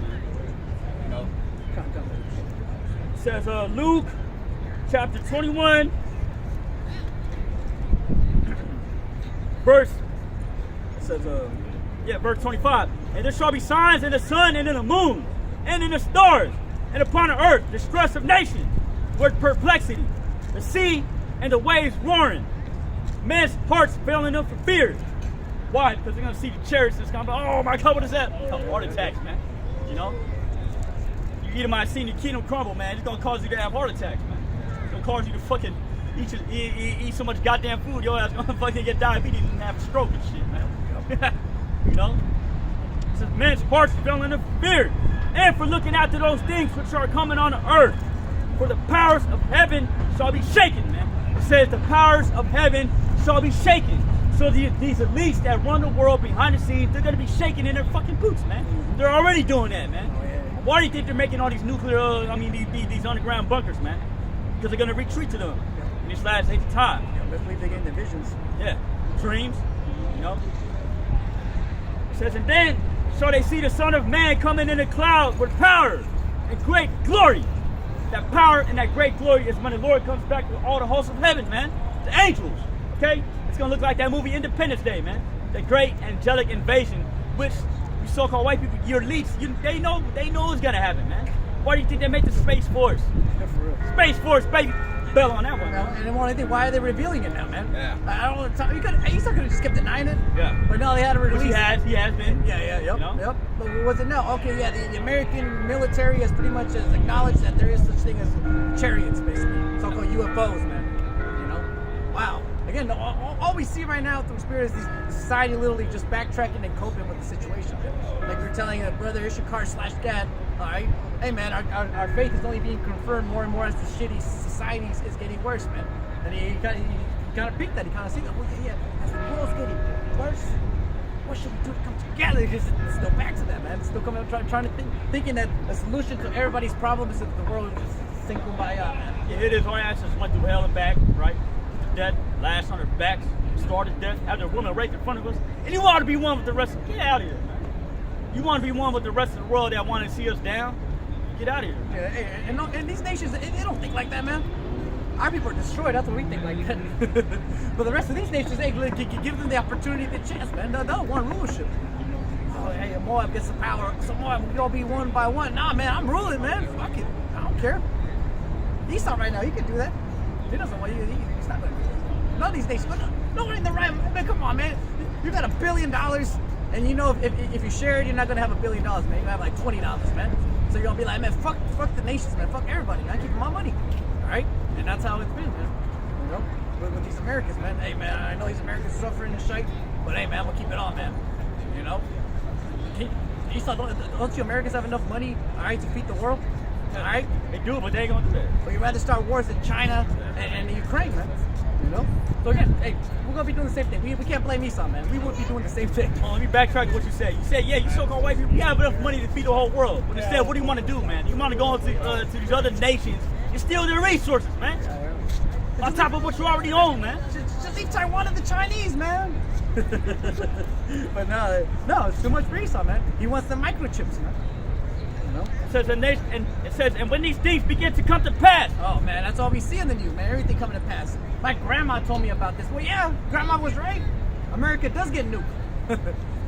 You know, Come. it says Luke chapter 21. Verse 25. And there shall be signs in the sun and in the moon and in the stars and upon the earth, distress of nations with perplexity, the sea and the waves roaring, men's hearts failing them for fear. Why? Because they're gonna see the chariots that's gonna be, oh my God, what is that? Heart attacks, man. You know, you might have seen your kingdom crumble, man. It's gonna cause you to have heart attacks, man. It's gonna cause you to fucking eat so much goddamn food, your ass gonna fucking get diabetes and have a stroke and shit, man. You know? It says men's hearts failing in fear, and for looking after those things which are coming on the earth. For the powers of heaven shall be shaken, man. It says the powers of heaven shall be shaken. So these elites that run the world behind the scenes, they're gonna be shaking in their fucking boots, man. They're already doing that, man. Why do you think they're making all these these underground bunkers, man? Because they're gonna retreat to them in these last 80 times. Yeah, let's believe they're getting the visions. Yeah, dreams, you know. It says, and then shall they see the Son of Man coming in a cloud with power and great glory. That power and that great glory is when the Lord comes back with all the hosts of heaven, man. The angels, okay? It's gonna look like that movie Independence Day, man. The great angelic invasion, which you so-called white people, your elites, they know it's gonna happen, man. Why do you think they make the Space Force? Yeah, for real. Space Force, baby. Bell on that one. And then one thing, why are they revealing it now, man? Yeah. I don't want to he's not gonna just keep denying it. Yeah. But no, they had to release. Which he has been. Yeah, yep, You know? yep. But was it no? Okay, yeah, the American military has pretty much acknowledged that there is such thing as chariots, basically, so-called UFOs, man. You know? Wow. Again, all we see right now through spirit is this society literally just backtracking and coping with the situation. Like we were telling Brother Ishakar /Dad All right. Hey, man, our faith is only being confirmed more and more as the shitty society is getting worse, man. And he kind of peeked that. He kind of seen that. Well, yeah, as the world's getting worse, what should we do to come together? Because it's still back to that, man. It's still coming up trying to thinking that the solution to everybody's problems is that the world is just sink kumbaya, man. Yeah, it is. Our ancestors went through hell and back, right? Death, last on their backs, started death, had their woman raped in front of us. And you want to be one with the rest of, get out of here, man. You want to be one with the rest of the world that want to see us down? Get out of here. Yeah, and these nations, they don't think like that, man. Our people are destroyed. That's what we think like that. But the rest of these nations, they give them the opportunity, the chance, man. They'll want rulership. Oh, hey, Moab gets the power. So Moab, we all be one by one. Nah, man, I'm ruling, man. Fuck it. I don't care. Esau right now, he can do that. He doesn't want you. He's not going to do that. None of these nations. No one in the right. Man, come on, man. You got $1 billion, and you know if you share it, you're not going to have $1 billion, man. You're going to have like $20, man. So you're going to be like, man, fuck the nations, man. Fuck everybody, man. Keep my money. All right? And that's how it's been, man. You know? With these Americans, man. Hey, man, I know these Americans suffering and shit, but hey, man, we'll keep it on, man. You know? Esau, don't you Americans have enough money, all right, to feed the world? All right? They do, but they ain't going to do that. But you'd rather start wars in China and the Ukraine, man. You know? So again, hey, we're going to be doing the same thing. We can't blame Esau, man. We would be doing the same thing. Let me backtrack to what you said. You said, yeah, you so-called white people, you have enough money to feed the whole world. But instead, what do you want to do, man? You want to go into to these other nations and steal their resources, man. On top of what you already own, man. Just leave Taiwan to the Chinese, man. But no, it's too much for Esau, man. He wants the microchips, man. You know? It says, and when these things begin to come to pass. Oh man, that's all we see in the news, man. Everything coming to pass. My grandma told me about this. Well, yeah, grandma was right. America does get nuked.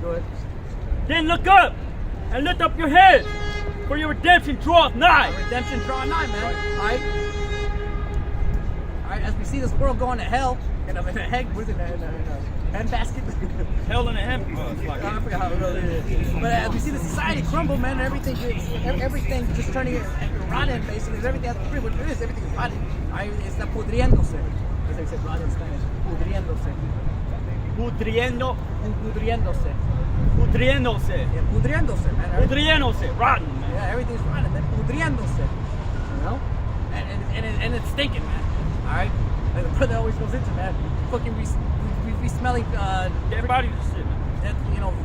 Go ahead. Then look up and lift up your head, for your redemption draweth nigh. Redemption draweth nigh, man. All right, as we see this world going to hell, in a head, was it in a hand basket? Hell in a hand. I forgot how it really is. But as we see the society crumble, man, everything just turning rotten, basically. Everything has to what it is. Everything is rotten. Está pudriéndose. As they say, rotten in Spanish. Pudriéndose. Pudriéndose. Pudriéndose. Yeah, pudriéndose, man. Pudriéndose. Rotten, man. Yeah, everything's rotten. Man. Pudriéndose. You know? And it's stinking, man. All right? Like the brother always goes into, man. Fucking we smelling dead bodies and shit, man.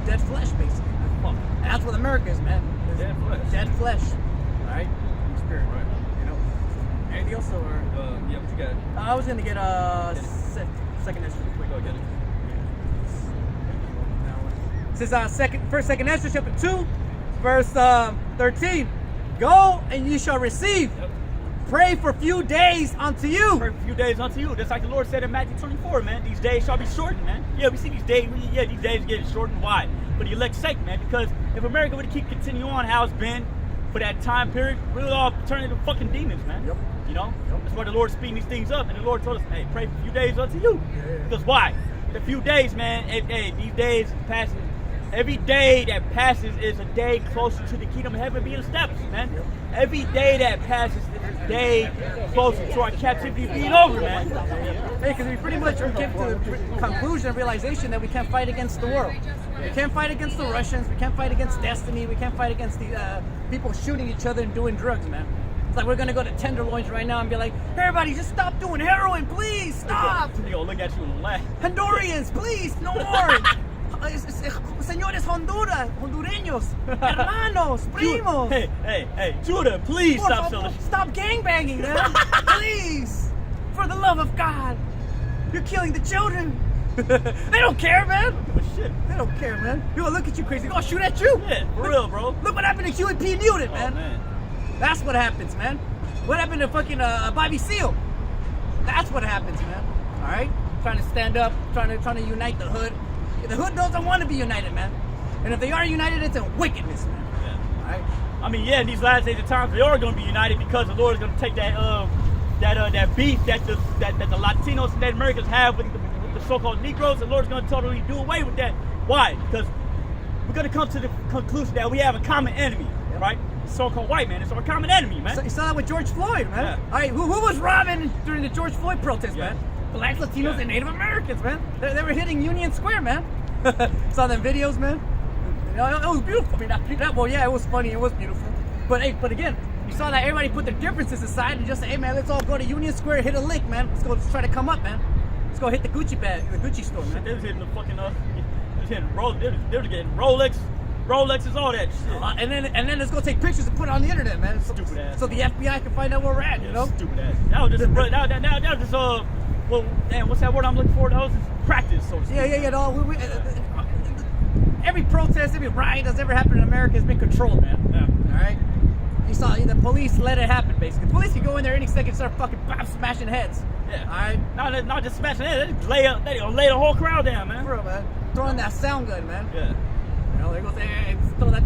Dead flesh, basically. And that's what America is, man. Dead flesh. Dead flesh. All right? In spirit. Right. You know? Anything else, or? Yeah, what you got? I was gonna get second Ezra real quick. Go get it. This is second Ezra chapter 2, verse 13. Go and you shall receive. Yep. Pray for few days unto you. Pray for a few days unto you. Just like the Lord said in Matthew 24, man. These days shall be shortened, man. Yeah, we see these days. These days getting shortened. Why? For the elect's sake, man. Because if America were to keep continuing on how it's been for that time period, we would all turn into fucking demons, man. Yep. You know? Yep. That's why the Lord's speeding these things up. And the Lord told us, hey, pray for a few days unto you. Yeah. Because why? The few days, man. Hey, these days passing. Every day that passes is a day closer to the kingdom of heaven being established, man. Yep. Every day that passes is a day closer to our captivity being over, man. Hey, because we pretty much came to the conclusion and realization that we can't fight against the world. We can't fight against the Russians. We can't fight against destiny. We can't fight against the people shooting each other and doing drugs, man. It's like we're going to go to Tenderloins right now and be like, hey, everybody, just stop doing heroin, please, stop. Yo, look at you and laugh. Hondurians, please, no more. Señores hondureños, hermanos, primos. Hey, Judah, please stop selling. Stop gangbanging, man. Please. For the love of God. You're killing the children. They don't care, man. Shit. They don't care, man. They're gonna look at you crazy. They're gonna shoot at you. Yeah, for real, bro. Look what happened to Huey P. Newton, man. Oh, man. That's what happens, man. What happened to fucking Bobby Seale? That's what happens, man. All right? Trying to stand up, trying to unite the hood. The hood doesn't want to be united, man. And if they are united, it's in wickedness, man. Yeah. All right? I mean, yeah, in these last days of times, they are going to be united because the Lord is going to take that beef that the Latinos and Native Americans have with the so-called Negroes. The Lord's going to totally do away with that. Why? Because we're going to come to the conclusion that we have a common enemy, right? The so-called white man. It's our common enemy, man. So you saw that with George Floyd, man. Yeah. All right, who was robbing during the George Floyd protest, Yeah. man? Blacks, Latinos, Yeah. and Native Americans, man. They were hitting Union Square, man. Saw them videos, man. It was beautiful. I mean, well, yeah, it was funny. It was beautiful. But again, you saw that everybody put their differences aside and just say, hey man, let's all go to Union Square, hit a lick, man. Let's try to come up, man. Let's go hit the Gucci bag, the Gucci store, man. They was hitting the fucking they was hitting they was getting Rolexes, all that shit. And then let's go take pictures and put it on the internet, man. Stupid ass. So the FBI can find out where we're at, you know? Stupid ass. That was just that was just well, damn, what's that word I'm looking for? That was just practice, so to speak. Yeah. No, every protest, every riot that's ever happened in America has been controlled, man. Yeah. All right. You saw the police let it happen, basically. The police can go in there any second and start fucking smashing heads. Yeah. All right. Not just smashing heads. They gonna lay the whole crowd down, man. Bro, man. Throwing that sound gun, man. Yeah. You know, there goes throw that.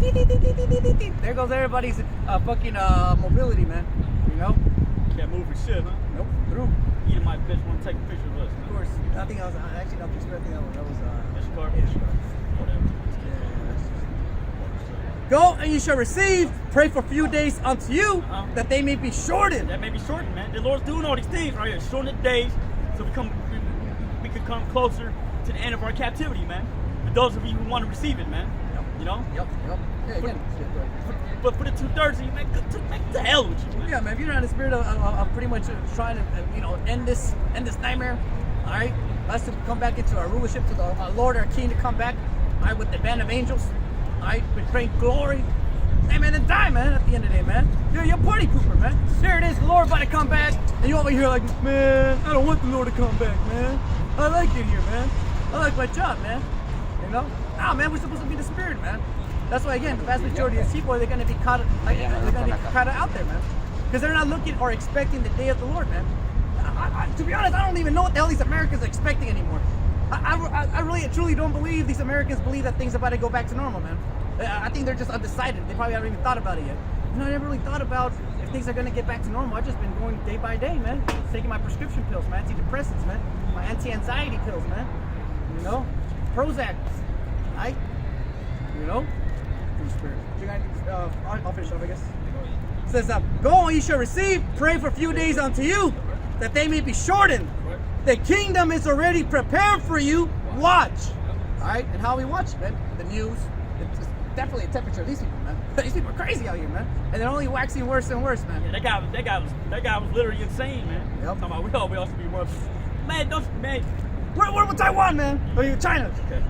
There goes everybody's fucking mobility, man. You know. Can't move for shit, huh? Nope. Through. Either my bitch want to take a picture of us. Of course. I think I was actually not picture. I think that was Ishkar. Whatever. Go and you shall receive. Pray for a few days unto you that they may be shortened. That may be shortened, man. The Lord's doing all these things right here, shortening the days, so we can come closer to the end of our captivity, man. For those of you who want to receive it, man. You know. Yep. Yeah, again. But for the 2/3, you make the hell with you, man. Yeah, man. If you're not in the spirit of pretty much trying to end this nightmare, all right. Us to come back into our rulership, to the Lord, our King, to come back, all right, with the band of angels, all right, with great glory. Hey, man, then die, man. At the end of the day, man, you're a party pooper, man. There it is, the Lord about to come back, and you over here like, man, I don't want the Lord to come back, man. I like it here, man. I like my job, man. You know? Nah, man, we're supposed to be in the spirit, man. That's why, again, the vast majority of people, they're gonna be caught out there, man, because they're not looking or expecting the day of the Lord, man. To be honest, I don't even know what the hell these Americans are expecting anymore. I really, truly don't believe these Americans believe that things are about to go back to normal, man. I think they're just undecided. They probably haven't even thought about it yet. You know, I never really thought about if things are going to get back to normal. I've just been going day by day, man. Taking my prescription pills, my antidepressants, man. My anti-anxiety pills, man. You know? Prozac. You know? I'll finish up, I guess. It says, go and you shall receive, pray for a few days unto you, that they may be shortened. The kingdom is already prepared for you. Watch. All right, and how we watch, man? The news. It's definitely a temperature of these people, man. These people are crazy out here, man, and they're only waxing worse and worse, man. Yeah, that guy was literally insane, man. Yep. Talking about we all should be more. Man, We're with Taiwan, man. Or you China? Okay.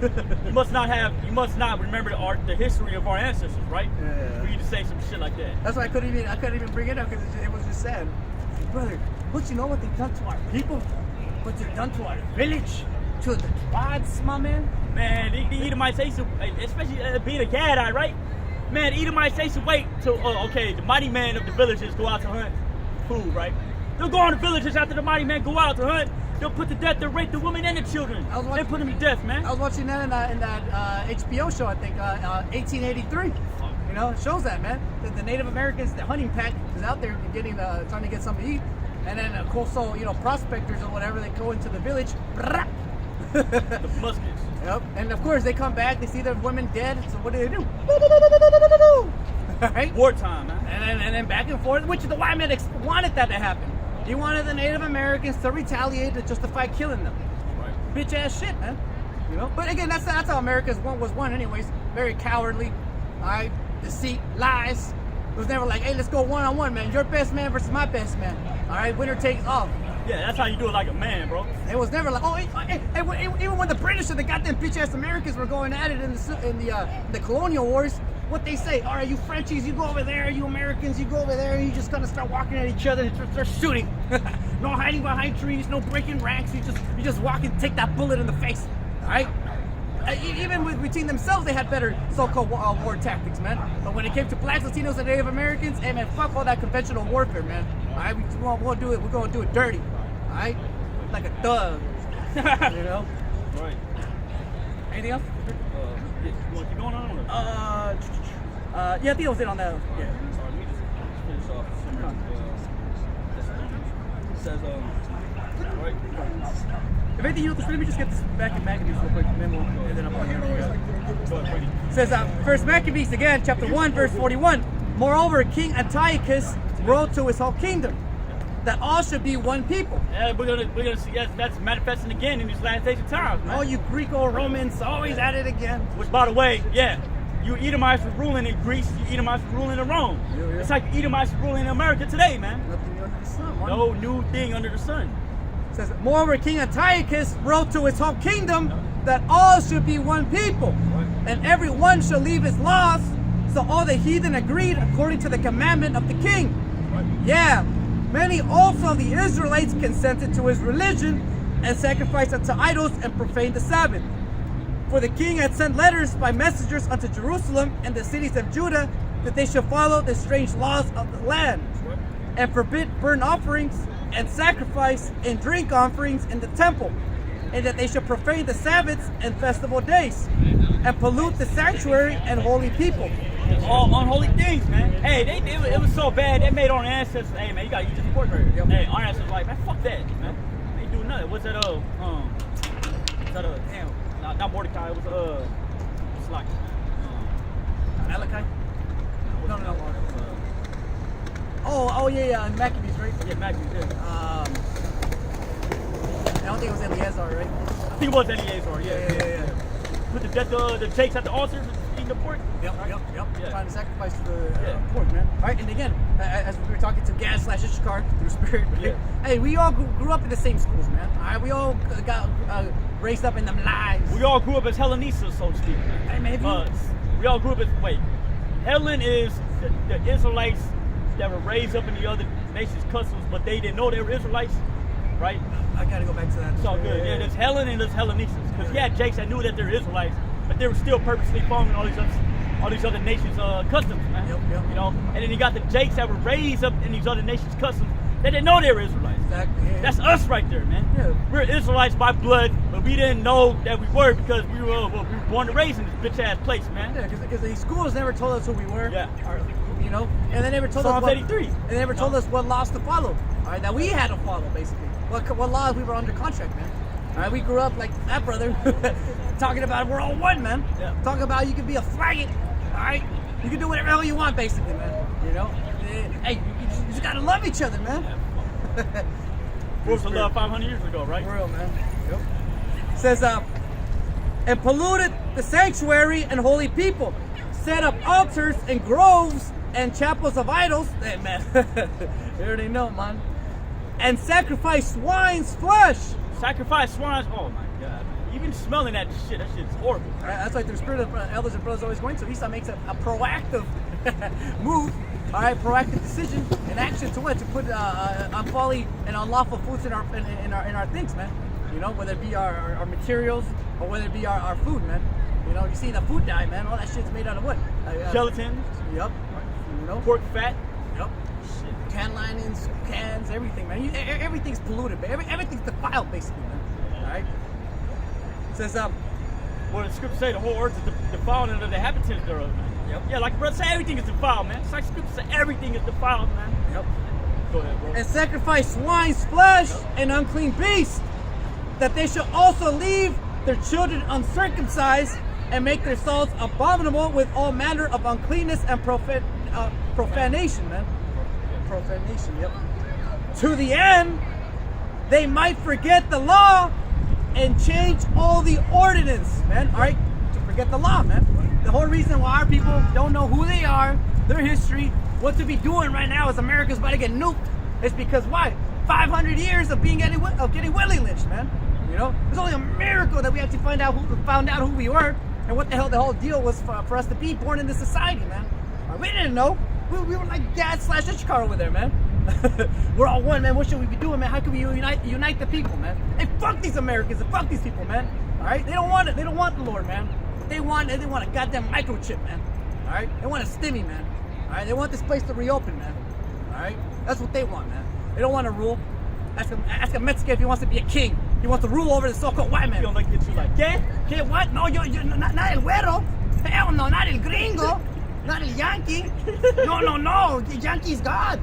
You must not remember the history of our ancestors, right? Yeah. For you to say some shit like that. That's why I couldn't even bring it up because it was just sad, brother. Don't you know what they've done to our people? What they've done to our village, to the tribes, my man? Man, the Edomites used to, especially being a Gadite, right? Man, the Edomites used to wait till, the mighty man of the villages go out to hunt food, right? They'll go on the villages after the mighty man go out to hunt. They'll put to death, they'll rape the women and the children. They put them to death, man. I was watching that in that HBO show, I think, 1883. You know, it shows that, man. The Native Americans, the hunting pack is out there getting, trying to get something to eat. And then coastal, prospectors or whatever, they go into the village. The muskets. Yep. And of course, they come back, they see their women dead. So what do? Right? Wartime, man. And then back and forth, which the white man wanted that to happen. He wanted the Native Americans to retaliate to justify killing them. Right. Bitch ass shit, man. You know. But again, that's how America was won, anyways. Very cowardly. All right. Deceit, lies. It was never like, hey, let's go one-on-one, man. Your best man versus my best man. All right, winner takes all. Yeah, that's how you do it like a man, bro. It was never like, even when the British and the goddamn bitch-ass Americans were going at it in the colonial wars, what they say, all right, you Frenchies, you go over there, you Americans, you go over there, and you just gonna start walking at each other and start shooting. No hiding behind trees, no breaking ranks, you just walk and take that bullet in the face, all right? Even between themselves, they had better so-called war tactics, man. But when it came to blacks, Latinos, and Native Americans, hey, man, fuck all that conventional warfare, man. All right, we'll do it. We're gonna do it dirty, all right, like a thug, you know. Right. Anything else? You want to keep going on? Or? Yeah, I think that was it on that. Yeah. Let me just finish off. It says, right. If anything, let me just get this back in Maccabees real quick, and then I'll hear you. It says, First Maccabees again, chapter 1, verse 41. Moreover, King Antiochus wrote to his whole kingdom that all should be one people. Yeah, we're gonna see that's manifesting again in these last days of times, man. All you Greco-Romans always at it again. Which, by the way, yeah, You Edomites were ruling in Greece, you Edomites were ruling in Rome. Yeah. It's like Edomites were ruling in America today, man. Nothing new under the sun, man. No new thing under the sun. It says, moreover, King Antiochus wrote to his whole kingdom that all should be one people, and every one shall leave his laws. So all the heathen agreed according to the commandment of the king. Yeah, many also of the Israelites consented to his religion and sacrificed unto idols and profaned the Sabbath. For the king had sent letters by messengers unto Jerusalem and the cities of Judah that they should follow the strange laws of the land and forbid burnt offerings and sacrifice and drink offerings in the temple, and that they should profane the Sabbaths and festival days and pollute the sanctuary and holy people. All unholy things, man. Hey, it was so bad, they made our ancestors, hey, man, you gotta eat this pork right here. Hey, our ancestors like, man, fuck that, man. They do nothing. What's that, damn, not Mordecai, it was, it's like, Malachi? No. Oh yeah, Maccabees, right? yeah, Maccabees, yeah. I don't think it was Eleazar, right? I think it was Eleazar, yeah. Put the Jakes at the altar, eating the pork. Yep. Yeah. Trying to sacrifice the pork, man. All right, and again, as we were talking to Gad/Ishkar through Spirit, Yeah. hey, we all grew up in the same schools, man. All right, we all got raised up in them lives. We all grew up as Hellenistas, so to speak. Hey, maybe. We all grew up as, Hellen is the Israelites that were raised up in the other nations' customs, but they didn't know they were Israelites, right? I gotta go back to that. It's all good. Yeah, there's Hellen and there's Hellenistas. Because you had Jakes that knew that they're Israelites, but they were still purposely following all these other nations' customs, man. Yep. You know, and then you got the Jakes that were raised up in these other nations' customs. They didn't know they were Israelites. Exactly. Yeah. That's us right there, man. Yeah. We're Israelites by blood, but we didn't know that we were because we were born and raised in this bitch ass place, man. Yeah, because these schools never told us who we were. Yeah. You know, and they never told Psalms us 83. And they never told us what laws to follow. All right, that we had to follow, basically. What laws we were under contract, man. All right, we grew up like that, brother, talking about we're all one, man. Yeah. Talking about you can be a faggot. All right, you can do whatever the hell you want, basically, man. You know, hey, you just gotta love each other, man. Rules of love 500 years ago, right? For real, man. Yep. It says, and polluted the sanctuary and holy people, set up altars and groves and chapels of idols. Hey, man, you already know, man. And sacrifice swine's flesh. Sacrifice swines. Oh my God. Even smelling that shit's horrible. That's like the spirit of elders and brothers always going to. Esau makes a proactive move. All right, proactive decision and action to what? To put unfolly and unlawful foods in our things, man. You know, whether it be our materials or whether it be our food, man. You know, you see the food dye, man. All that shit's made out of what? Gelatin. Yep. You know. Pork fat. Yep. Shit. Can linings, cans, everything, man. Everything's polluted, man. Everything's defiled, basically, man. All right. It says Well, the scripture say the whole earth is defiled and the inhabitants thereof. Yep. Yeah, like brother say, everything is defiled, man. It's like scripture say everything is defiled, man. Yep. Go ahead, bro. And sacrifice swine's flesh and unclean beasts, that they shall also leave their children uncircumcised and make their souls abominable with all manner of uncleanness and profanation, man. Profanation, yep. To the end, they might forget the law and change all the ordinance, man. All right, to forget the law, man. The whole reason why our people don't know who they are, their history, what to be doing right now as America's about to get nuked, is because why? 500 years of getting Willie lynched, man. You know, it's only a miracle that we actually found out who we were and what the hell the whole deal was for us to be born in this society, man. We didn't know. We were like Gad/Ishkar over there, man. We're all one, man. What should we be doing, man? How can we unite the people, man? Hey, fuck these Americans and fuck these people, man. All right, they don't want it. They don't want the Lord, man. What they want a goddamn microchip, man. All right, they want a stimmy, man. All right, they want this place to reopen, man. All right, that's what they want, man. They don't want to rule. Ask a Mexican if he wants to be a king. He wants to rule over the so-called white man. You don't like it, you like, ¿qué? ¿Qué? What? No, you're not el güero. Hell no, not el gringo. Not el Yankee. No. The Yankee's God.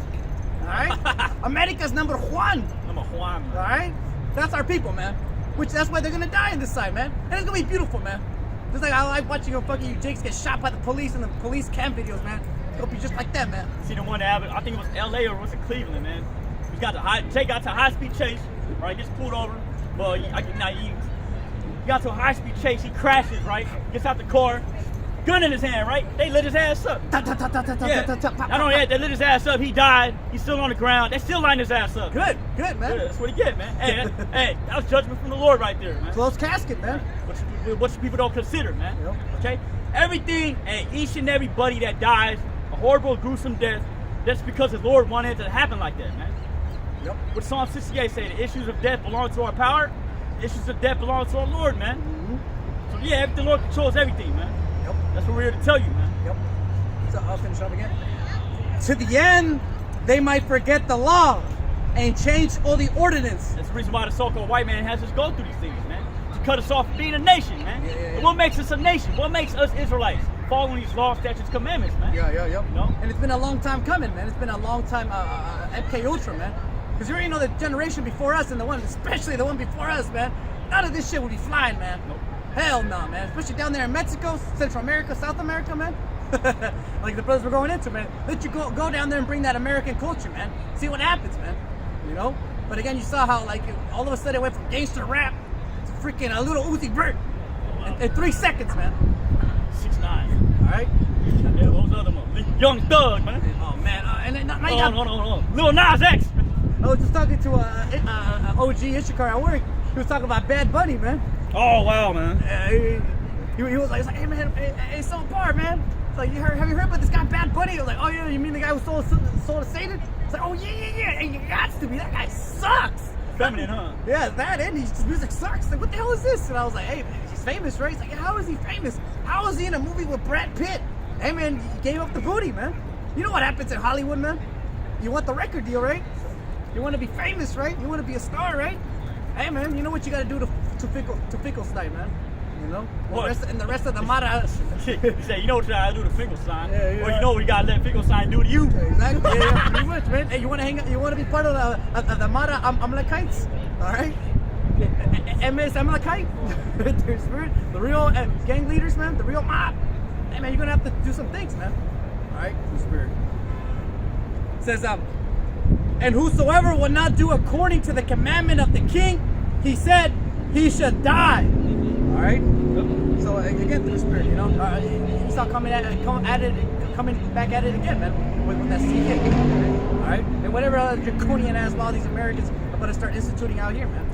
All right? America's number one. Number one, All right? That's our people, man. That's why they're going to die on this side, man. And it's going to be beautiful, man. Just like I like watching you Jakes get shot by the police in the police cam videos, man. It's going to be just like that, man. See the one that happened, I think it was LA or was it Cleveland, man. Jake got to a high-speed chase, right? Gets pulled over. Well, he got to a high-speed chase. He crashes, right? Gets out the car. gun in his hand, right? They lit his ass up. Ta, ta, ta, ta, ta, ta, Yeah. ta, ta, ta, Not only that, they lit his ass up. He died. He's still on the ground. They still lighting his ass up. Good, man. Yeah, that's what he get, man. Hey, that was judgment from the Lord right there, man. Closed casket, man. What people don't consider, man. Yep. Okay? Everything, and each and everybody that dies a horrible, gruesome death, that's because the Lord wanted it to happen like that, man. Yep. What Psalm 68 say, the issues of death belong to our power, the issues of death belong to our Lord, man. So yeah, the Lord controls everything, man. Yep. That's what we're here to tell you, man. Yep. So I'll finish up again. To the end, they might forget the law and change all the ordinance. That's the reason why the so-called white man has us go through these things, man. To cut us off from being a nation, man. Yeah. And what makes us a nation? What makes us Israelites? Following these laws, statutes, commandments, man. Yeah. You know? And it's been a long time coming, man. It's been a long time, MK Ultra, man. Because you already know the generation before us and the one, especially the one before us, man. None of this shit would be flying, man. Nope. Hell no, man. Especially down there in Mexico, Central America, South America, man. Like the brothers we're going into, man. Let you go down there and bring that American culture, man. See what happens, man. You know? But again, you saw how, like, all of a sudden it went from gangster rap to freaking a little Uzi Vert in 3 seconds, man. 6'9". All right? Yeah, what was the other one? Young Thug, man. Oh, man. And then, now you Hold got, on. Lil Nas X. I was just talking to OG Ishikar at work. He was talking about Bad Bunny, man. Oh, wow, man. He was like, hey, man, hey, so far, man. It's like, have you heard about this guy Bad Bunny? I was like, oh, yeah, you mean the guy who sold to Satan? It's like, oh, yeah. And you got to be. That guy sucks. Feminine, huh? Yeah, that and his music sucks. Like, what the hell is this? And I was like, hey, man, he's famous, right? He's like, yeah, how is he famous? How is he in a movie with Brad Pitt? Hey, man, he gave up the booty, man. You know what happens in Hollywood, man? You want the record deal, right? You want to be famous, right? You want to be a star, right? Hey, man, you know what you got to do to Finkelstein, man? You know? The rest of the Mara. He said, you know what you gotta do to Finkelstein? Yeah. Or you know what you gotta let Finkelstein do to you? Exactly. Yeah, pretty much, man. Hey, you want to hang out? You want to be part of the Mara Amalekites? All right. MS Amalekite. The real gang leaders, man. The real mob. Hey, man, you're gonna have to do some things, man. All right. The spirit says, and whosoever will not do according to the commandment of the king, he said he should die. All right. So again, through the spirit, you know, you start coming back at it again, man, with that CK. All right. And whatever draconian ass law these Americans are going to start instituting out here, man.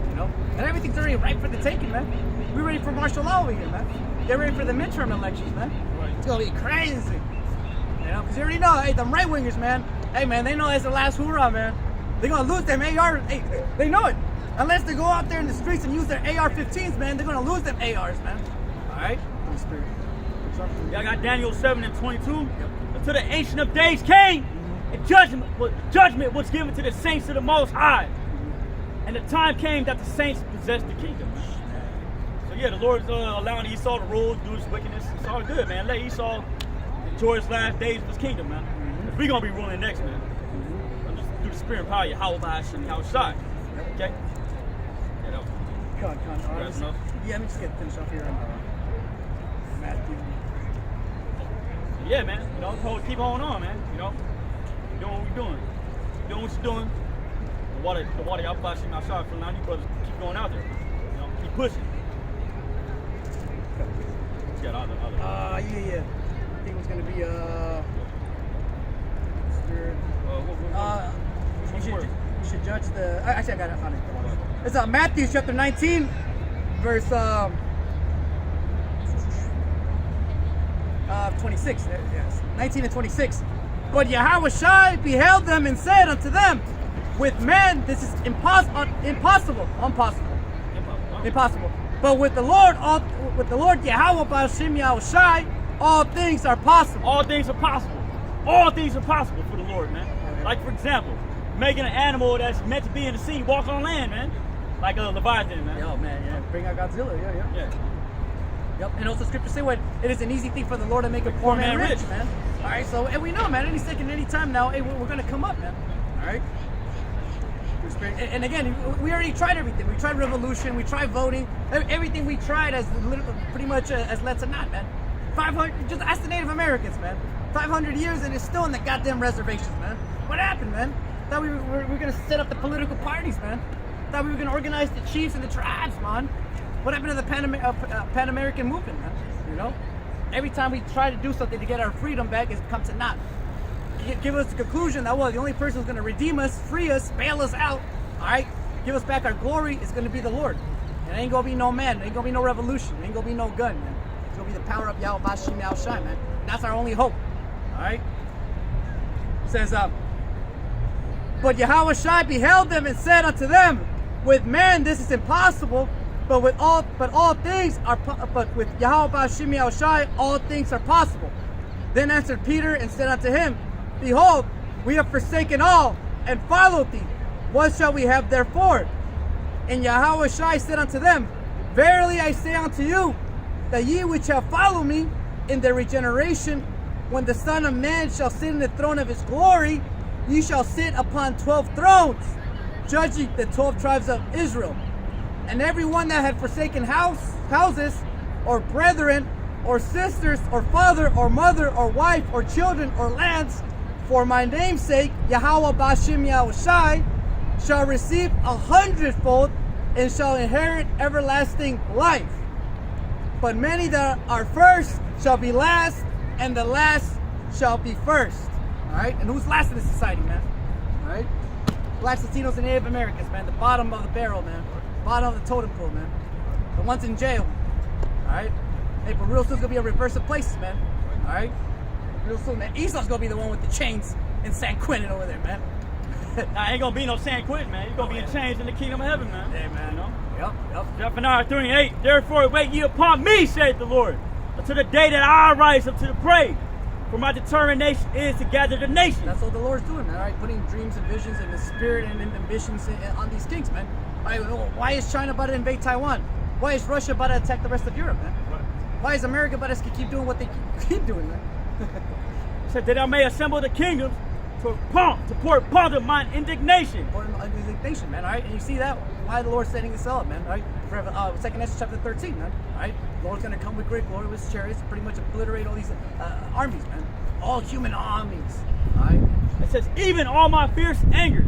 You know, and everything's already ripe for the taking, man. We're ready for martial law over here, man. Get ready for the midterm elections, man. It's gonna be crazy. You know, because you already know, hey, them right wingers, man. Hey, man, they know it's the last hoorah, man. They're gonna lose them AR. Hey, they know it. Unless they go out there in the streets and use their AR-15s, man, they're gonna lose them ARs, man. All right. Y'all got Daniel 7:22. Until the Ancient of Days came, and judgment was given to the saints of the Most High. And the time came that the saints possessed the kingdom. So yeah, the Lord's allowing Esau to rule, do his wickedness. It's all good, man. Let Esau enjoy his last days of his kingdom, man. We're gonna be ruling next, man. Just through the spirit and power, Yahweh and Yahweh Shai. Okay? Yeah, that was Yeah, let me just get finished off here on Matthew. yeah, man. You know, keep on, man. You know, doing what we're doing. Doing what you're doing. The water y'all flashing outside for now. You brothers keep going out there. You know, keep pushing. Got other. Yeah. I think it was gonna be you should judge the. Actually, I got it on it. It's Matthew chapter 19, verse 26. Yes, 19 and 26. But Yahweh Shai beheld them and said unto them, with men this is impossible. But with the Lord, Yahweh Ba'ashim Yahweh Shai, all things are possible. All things are possible. All things are possible for the Lord, man. Like, for example, making an animal that's meant to be in the sea walk on land, man. Like a Leviathan, man. Yo, man, yeah. Bring out Godzilla, yeah. Yep, and also scripture say what it is an easy thing for the Lord to make a poor man rich, man. All right, so and we know, man, any second, any time now, hey, we're gonna come up, man. All right. And again, we already tried everything. We tried revolution. We tried voting. Everything we tried as pretty much as led to not, man. 500. Just ask the Native Americans, man. 500 years and it's still in the goddamn reservations, man. What happened, man? Thought we were gonna set up the political parties, man. Thought we were gonna organize the chiefs and the tribes, man. What happened to the Pan American movement, man? You know. every time we try to do something to get our freedom back, it's come to naught. Give us the conclusion that, well, the only person who's going to redeem us, free us, bail us out, all right, give us back our glory is going to be the Lord. And it ain't going to be no man. It ain't going to be no revolution. It ain't going to be no gun, man. It's going to be the power of Yahweh Bashim Yahushai, man. That's our only hope, all right? It says, but Yahushai beheld them and said unto them, with man this is impossible, but with all things are but with Yahweh Bashim Yahushai all things are possible. Then answered Peter and said unto him, behold, we have forsaken all and followed thee. What shall we have therefore? And Yahushai said unto them, verily I say unto you, that ye which shall follow me in the regeneration, when the Son of Man shall sit in the throne of his glory, ye shall sit upon 12 thrones, judging the 12 tribes of Israel. And every one that had forsaken houses, or brethren, or sisters, or father, or mother, or wife, or children, or lands, for my name's sake, Yahweh Bashim Yahushai, shall receive 100-fold, and shall inherit everlasting life. But many that are first shall be last, and the last shall be first. Alright? And who's last in this society, man? Alright? Blacks, Latinos, and Native Americans, man. The bottom of the barrel, man. Bottom of the totem pole, man. The ones in jail. Alright? Hey, but real soon's gonna be a reverse of places, man. Alright? Real soon, man. Esau's gonna be the one with the chains in San Quentin over there, man. Nah, ain't gonna be no San Quentin, man. You're gonna be in chains in the kingdom of heaven, man. Yeah, man. You know? Yep. Zephaniah 3:8. Therefore wait ye upon me, saith the Lord, until the day that I rise up to the prey. For my determination is to gather the nations. That's what the Lord's doing, man. All right, putting dreams and visions and the spirit and ambitions on these kings, man. All right, why is China about to invade Taiwan? Why is Russia about to attack the rest of Europe, man? Why is America about to keep doing what they keep doing, man? It said that I may assemble the kingdoms to pour upon them mine indignation. Or indignation, man. All right, and you see that why the Lord's setting this up, man. All right, for 2nd Ezra chapter 13, man. All right, the Lord's gonna come with great glory with his chariots, pretty much obliterate all these armies, man. All human armies. All right. It says, even all my fierce anger,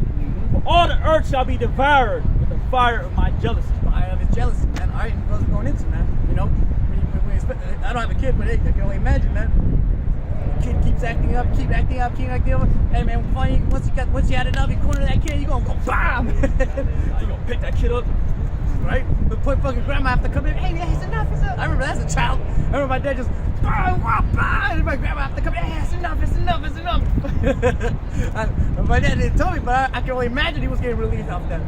for all the earth shall be devoured with the fire of my jealousy. Fire of his jealousy, man. All right, and brothers going into, man. You know, I don't have a kid, but hey, I can only imagine, man. Kid keeps acting up. Hey man, funny. Once you had enough, you corner that kid, you gonna go BAM! You gonna pick that kid up, right? But put fucking grandma have to come in. Hey, it's enough. I remember that as a child. I remember my dad just and my grandma have to come in. Hey, it's enough. My dad didn't tell me, but I can only imagine he was getting relieved off that.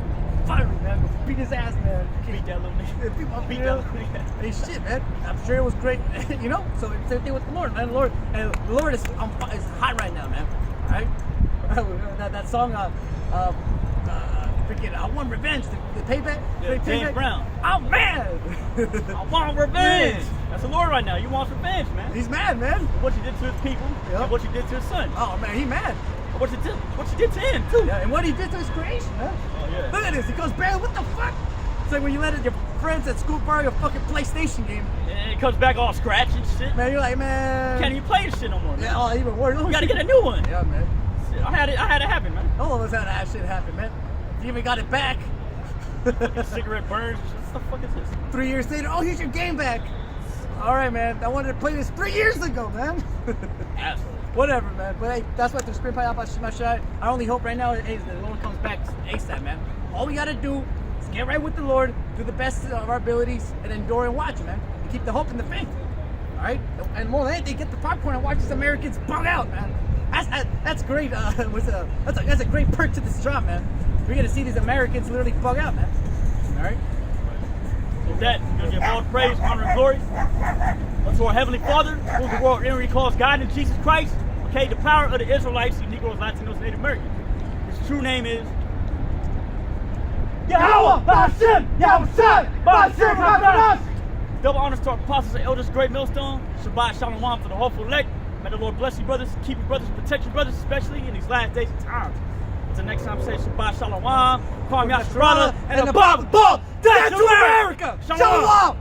Fiery, man. Beat his ass, man. beat that little nigga. Beat that little nigga. Hey, shit, man. I'm sure it was great. You know? So, same thing with the Lord, man. The Lord is hot right now, man. All right? that song, freaking, I want revenge. The payback. Yeah, James Brown. I'm mad. I want revenge. That's the Lord right now. You want revenge, man. He's mad, man. What you did to his people, and what you did to his son. Oh, man, he mad. What you did to him, too. Yeah, and what he did to his creation, man. Oh, yeah. Look at this. He goes, Barry, what the fuck? It's like when you let your friends at school borrow your fucking PlayStation game. And it comes back all scratched and shit. Man, you're like, man. You can't even play this shit no more, man. Yeah, oh, even worse. You gotta get a new one. Yeah, man. Shit, I had it happen, man. All of us had that shit happen, man. You even got it back. Cigarette burns. What the fuck is this? 3 years later, oh, here's your game back. All right, man. I wanted to play this 3 years ago, man. Asshole. Whatever, man. But hey, that's what the Spring Pie Shai. Our only hope right now is the Lord comes back ASAP, man. All we gotta do is get right with the Lord, do the best of our abilities, and endure and watch, man. And keep the hope and the faith. All right? And more than anything, get the popcorn and watch these Americans bug out, man. That's great. That's a great perk to this job, man. We're gonna see these Americans literally bug out, man. All right? With that, we're gonna give all praise, honor, and glory unto our Heavenly Father, who the world inwardly calls God in Jesus Christ. Okay, the power of the Israelites, the Negroes, Latinos, Native Americans. His true name is Yahweh, Bashim, Yahushai, Bashim, Habaras. double honors to our apostles and elders, great millstone. Shabbat Shalom to the hopeful elect. May the Lord bless you, brothers, keep you, brothers, protect you, brothers, especially in these last days and times. Until next time, say Shabbat Shalom, Kwam Yasharala, and above all, death to America. Shalom.